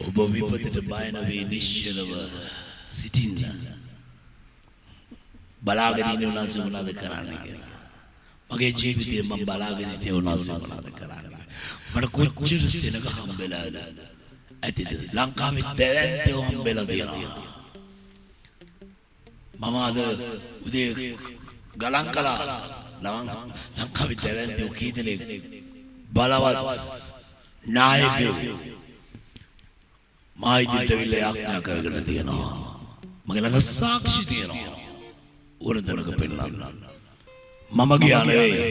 S4: ඔබ විපතට බය නොවේ නිශ්චලව සිටින්න. බලාගෙන ඉන්න උනාසේ මොනවද කරන්නේ කියලා. මගේ ජීවිතේ මම බලාගෙන ඉන්නේ උනාසේ මොනවද කරන්නේ. මට කොච්චර සෙනග හම්බෙලාද ඇතිද? ලංකාවේ දැවැන්තෝ හම්බෙලා තියෙනවා. මම අද උදේ ගලන් කළා ලංකාවේ දැවැන්තෝ කී දෙනෙක් බලවත් නායකයෝ මා ඉදිරියට විල යාඥා කරගෙන තියෙනවා. මගේ ළඟ සාක්ෂි තියෙනවා. ඕන තැනක පෙන්නන්න. මම ගියා නෙවෙයි.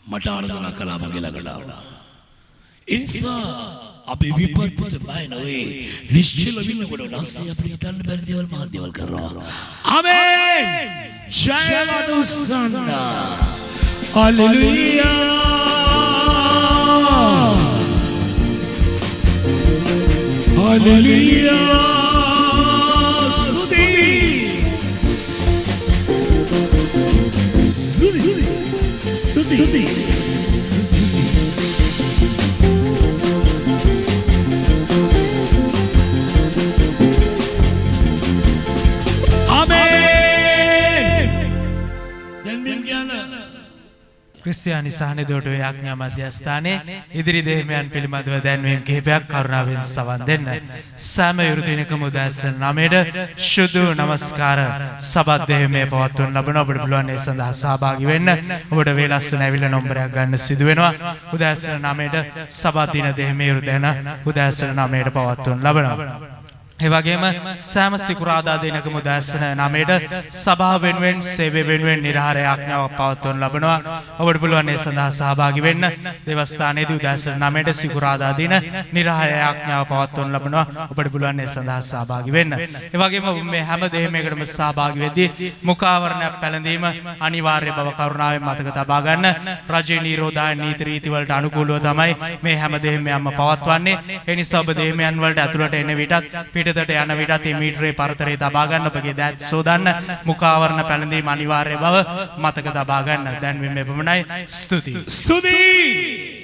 S4: මට ආරාධනා කළා මගේ ළඟට. ඒ නිසා අපි විපත්ට බය නොවේ. නිශ්චල වෙන්නකොට නැස්සේ අපිට හිතන්න බැරි දේවල් මහත් දේවල් කරනවා.
S3: ආමේන්. ජය වදුසන්න. හල්ලෙලූයා. හල්ලෙලූයා. Study. Amen.
S4: දැන් මෙන් කියන්න
S1: ක්‍රිස්තියානි සහනදෝට යාඥා මධ්‍යස්ථානයේ ඉදිරි දෙහිමියන් පිළිබඳව දැන්වීම් කිහිපයක් කරුණාවෙන් සවන් දෙන්න. සෑම යුරු දිනකම උදෑසන 9ට ශුද්ධ නමස්කාර සබත් දෙහිමිය පවත්වන ලබන ඔබට පුළුවන් ඒ සඳහා සහභාගී වෙන්න. ඔබට වේලස්සන ඇවිල්ලා නම්බරයක් ගන්න සිදු වෙනවා. උදෑසන 9ට සබත් දින දෙහිමිය යුරු දෙන උදෑසන 9ට පවත්වන ලබනවා. ඒ වගේම සෑම සිකුරාදා දිනකම උදෑසන 9ට සභාව වෙනුවෙන් සේවය වෙනුවෙන් නිරහර යාඥාවක් පවත්වනු ලබනවා. ඔබට පුළුවන් ඒ සඳහා සහභාගී වෙන්න. දේවස්ථානයේදී උදෑසන 9ට සිකුරාදා දින නිරහර යාඥාව පවත්වනු ලබනවා. ඔබට පුළුවන් ඒ සඳහා සහභාගී වෙන්න. ඒ වගේම මේ හැම දෙහිමයකටම සහභාගී වෙද්දී මුඛාවරණයක් පැළඳීම අනිවාර්ය බව කරුණාවෙන් මතක තබා ගන්න. රජයේ නිරෝධායන නීති රීති වලට අනුකූලව තමයි මේ හැම දෙහිමයක්ම පවත්වන්නේ. ඒ නිසා ඔබ දෙහිමයන් වලට ඇතුළට එන විටත් පිටතට යන විටත් මේ මීටරේ පරතරේ තබා ගන්න. ඔබගේ දෑත් සෝදන්න. මුඛාවරණ පැළඳීම අනිවාර්ය බව මතක තබා ගන්න. දැන් මේ පමණයි.
S3: ස්තුතියි.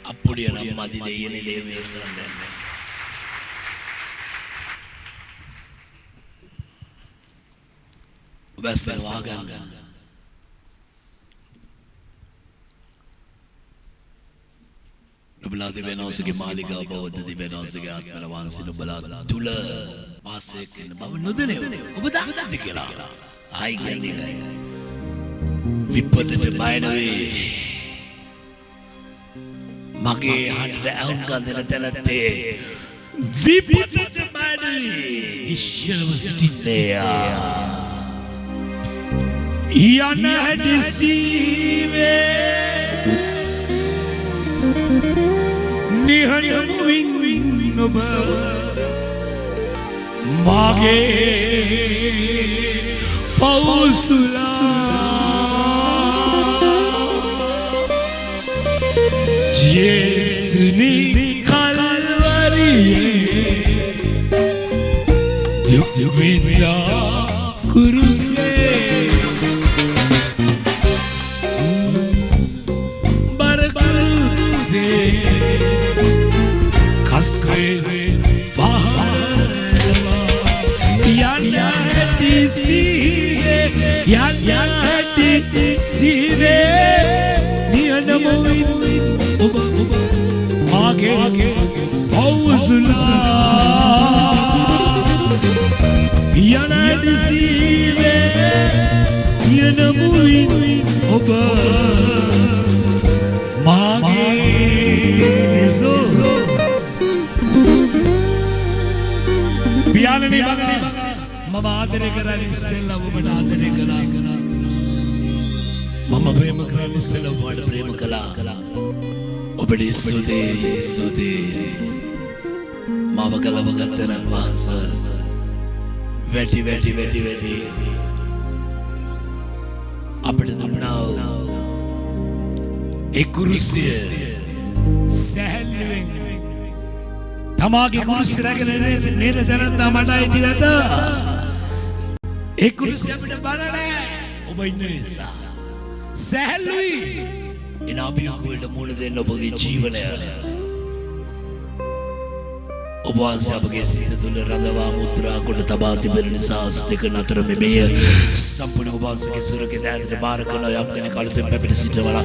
S4: අප්පුඩිය නම් මදි දෙයනේ දේවය කරන්නේ. ඔබස්සේ වාගන්න. නුඹලා දෙවියන්වහන්සේගේ මාලිගාව බවද දෙවියන්වහන්සේගේ ආත්මල වහන්සේ නුඹලා තුල වාසය කරන බව නොදැනේ. ඔබ දන්නද කියලා? ආයි කියන්නේ විපතට බය නොවේ. මගේ හඬ ඇහුම්කන් දෙන තැනත්තේ විපතට බය නොවේ. නිශ්චලව සිටින්නේ.
S3: යන හැඩසීවේ නිහඬමුවින් ඔබ මාගේ පවුසුලා ජේසුනි කල්වරියේ දුක් විඳා කුරුසේ කස්සේ පහරවා සිහිවේ යන්නට සිහිවේ නියනමුවින් ඔබ මාගේ පවුසුලා යන්නට සිහිවේ නියනමුවින් ඔබ මාගේ නිසෝ පියාණනි මම ආදරය කරන්නේ ඉස්සෙල්ලා ඔබට ආදරය කළා
S4: මම ප්‍රේම කරන්නේ ඉස්සෙල්ලා ඔබට ප්‍රේම කළා ඔබට ස්තුතියි මාව ගලවගත්තන වහන්සේ වැටි අපිට දුන්නා ඒ කුරුසිය
S3: සැහැල්ලුවෙන් තමාගේ කුරුසිය රැගෙන නේද දරන්නා මට අයිති නැත ඒ කුරුසිය අපිට බල නැහැ ඔබ ඉන්න නිසා සැහැල්ලුයි
S4: එන අභියෝගවලට මුහුණ දෙන්න ඔබගේ ජීවනය ඔබ වහන්සේ අපගේ සිත තුළ රඳවා මුද්‍රා කොට තබා තිබෙන නිසා දෙක අතර මෙය සම්පූර්ණ ඔබ වහන්සේගේ සුරකේ දෑතට බාර කරන යම් කෙනෙක් අලුතෙන් පැමිණ සිටවලා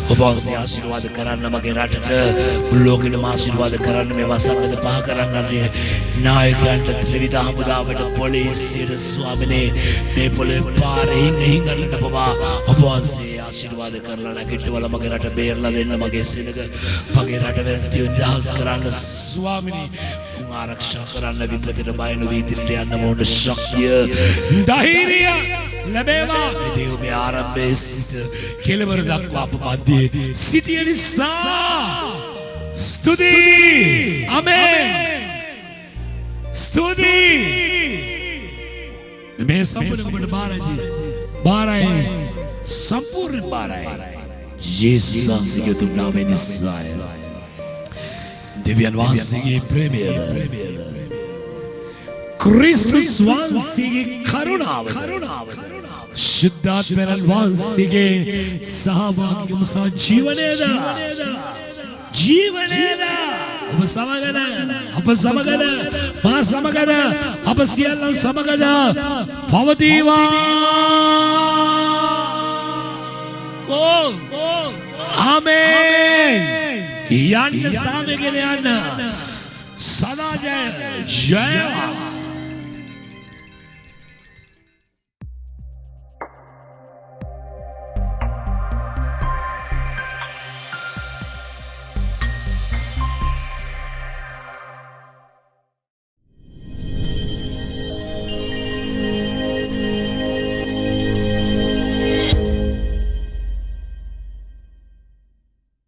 S4: ඔබ වහන්සේ ආශිර්වාද කරන්න මගේ රටට මුළු ලෝකෙටම ආශිර්වාද කරන්න මේ වසංගත පහ කරන්න නායකයන්ට ත්‍රිවිධ හමුදාවට පොලිසියට ස්වාමිනේ මේ පොළේ පාරේ ඉන්න හිඟන්නට පවා ඔබ වහන්සේ ආශිර්වාද කරලා නැගිටවල මගේ රට බේරලා දෙන්න මගේ සෙනග මගේ රට වැස්තිය නිදහස් කරන්න ස්වාමිනේ ආරක්ෂා කරන්න විපතට බය නොවී ඉදිරියට යන්න මොන ශක්තිය
S3: ධෛර්යය ලැබේවා
S4: මේ ඔබේ ආරම්භයේ සිට
S3: කෙලවර දක්වා අප මැදේ සිටිය නිසා ස්තුතියි ආමේන් ස්තුතියි මේ සම්පූර්ණ ඔබට බාරයි
S4: සම්පූර්ණ බාරයි යේසුස් වහන්සේගේ උතුම් නාමයෙන් නිසාය දෙවියන් වහන්සේගේ ප්‍රේමය
S3: ක්‍රිස්තුස් වහන්සේගේ කරුණාව ශුද්ධාත්මයන් වහන්සේගේ සහභාගීකම සහ ජීවනයද ඔබ සමගද අප සමගද මා සමගද අප සියල්ලන් සමගද පවතිවා ආමේන් යන්න සාමගෙන යන්න සදා ජය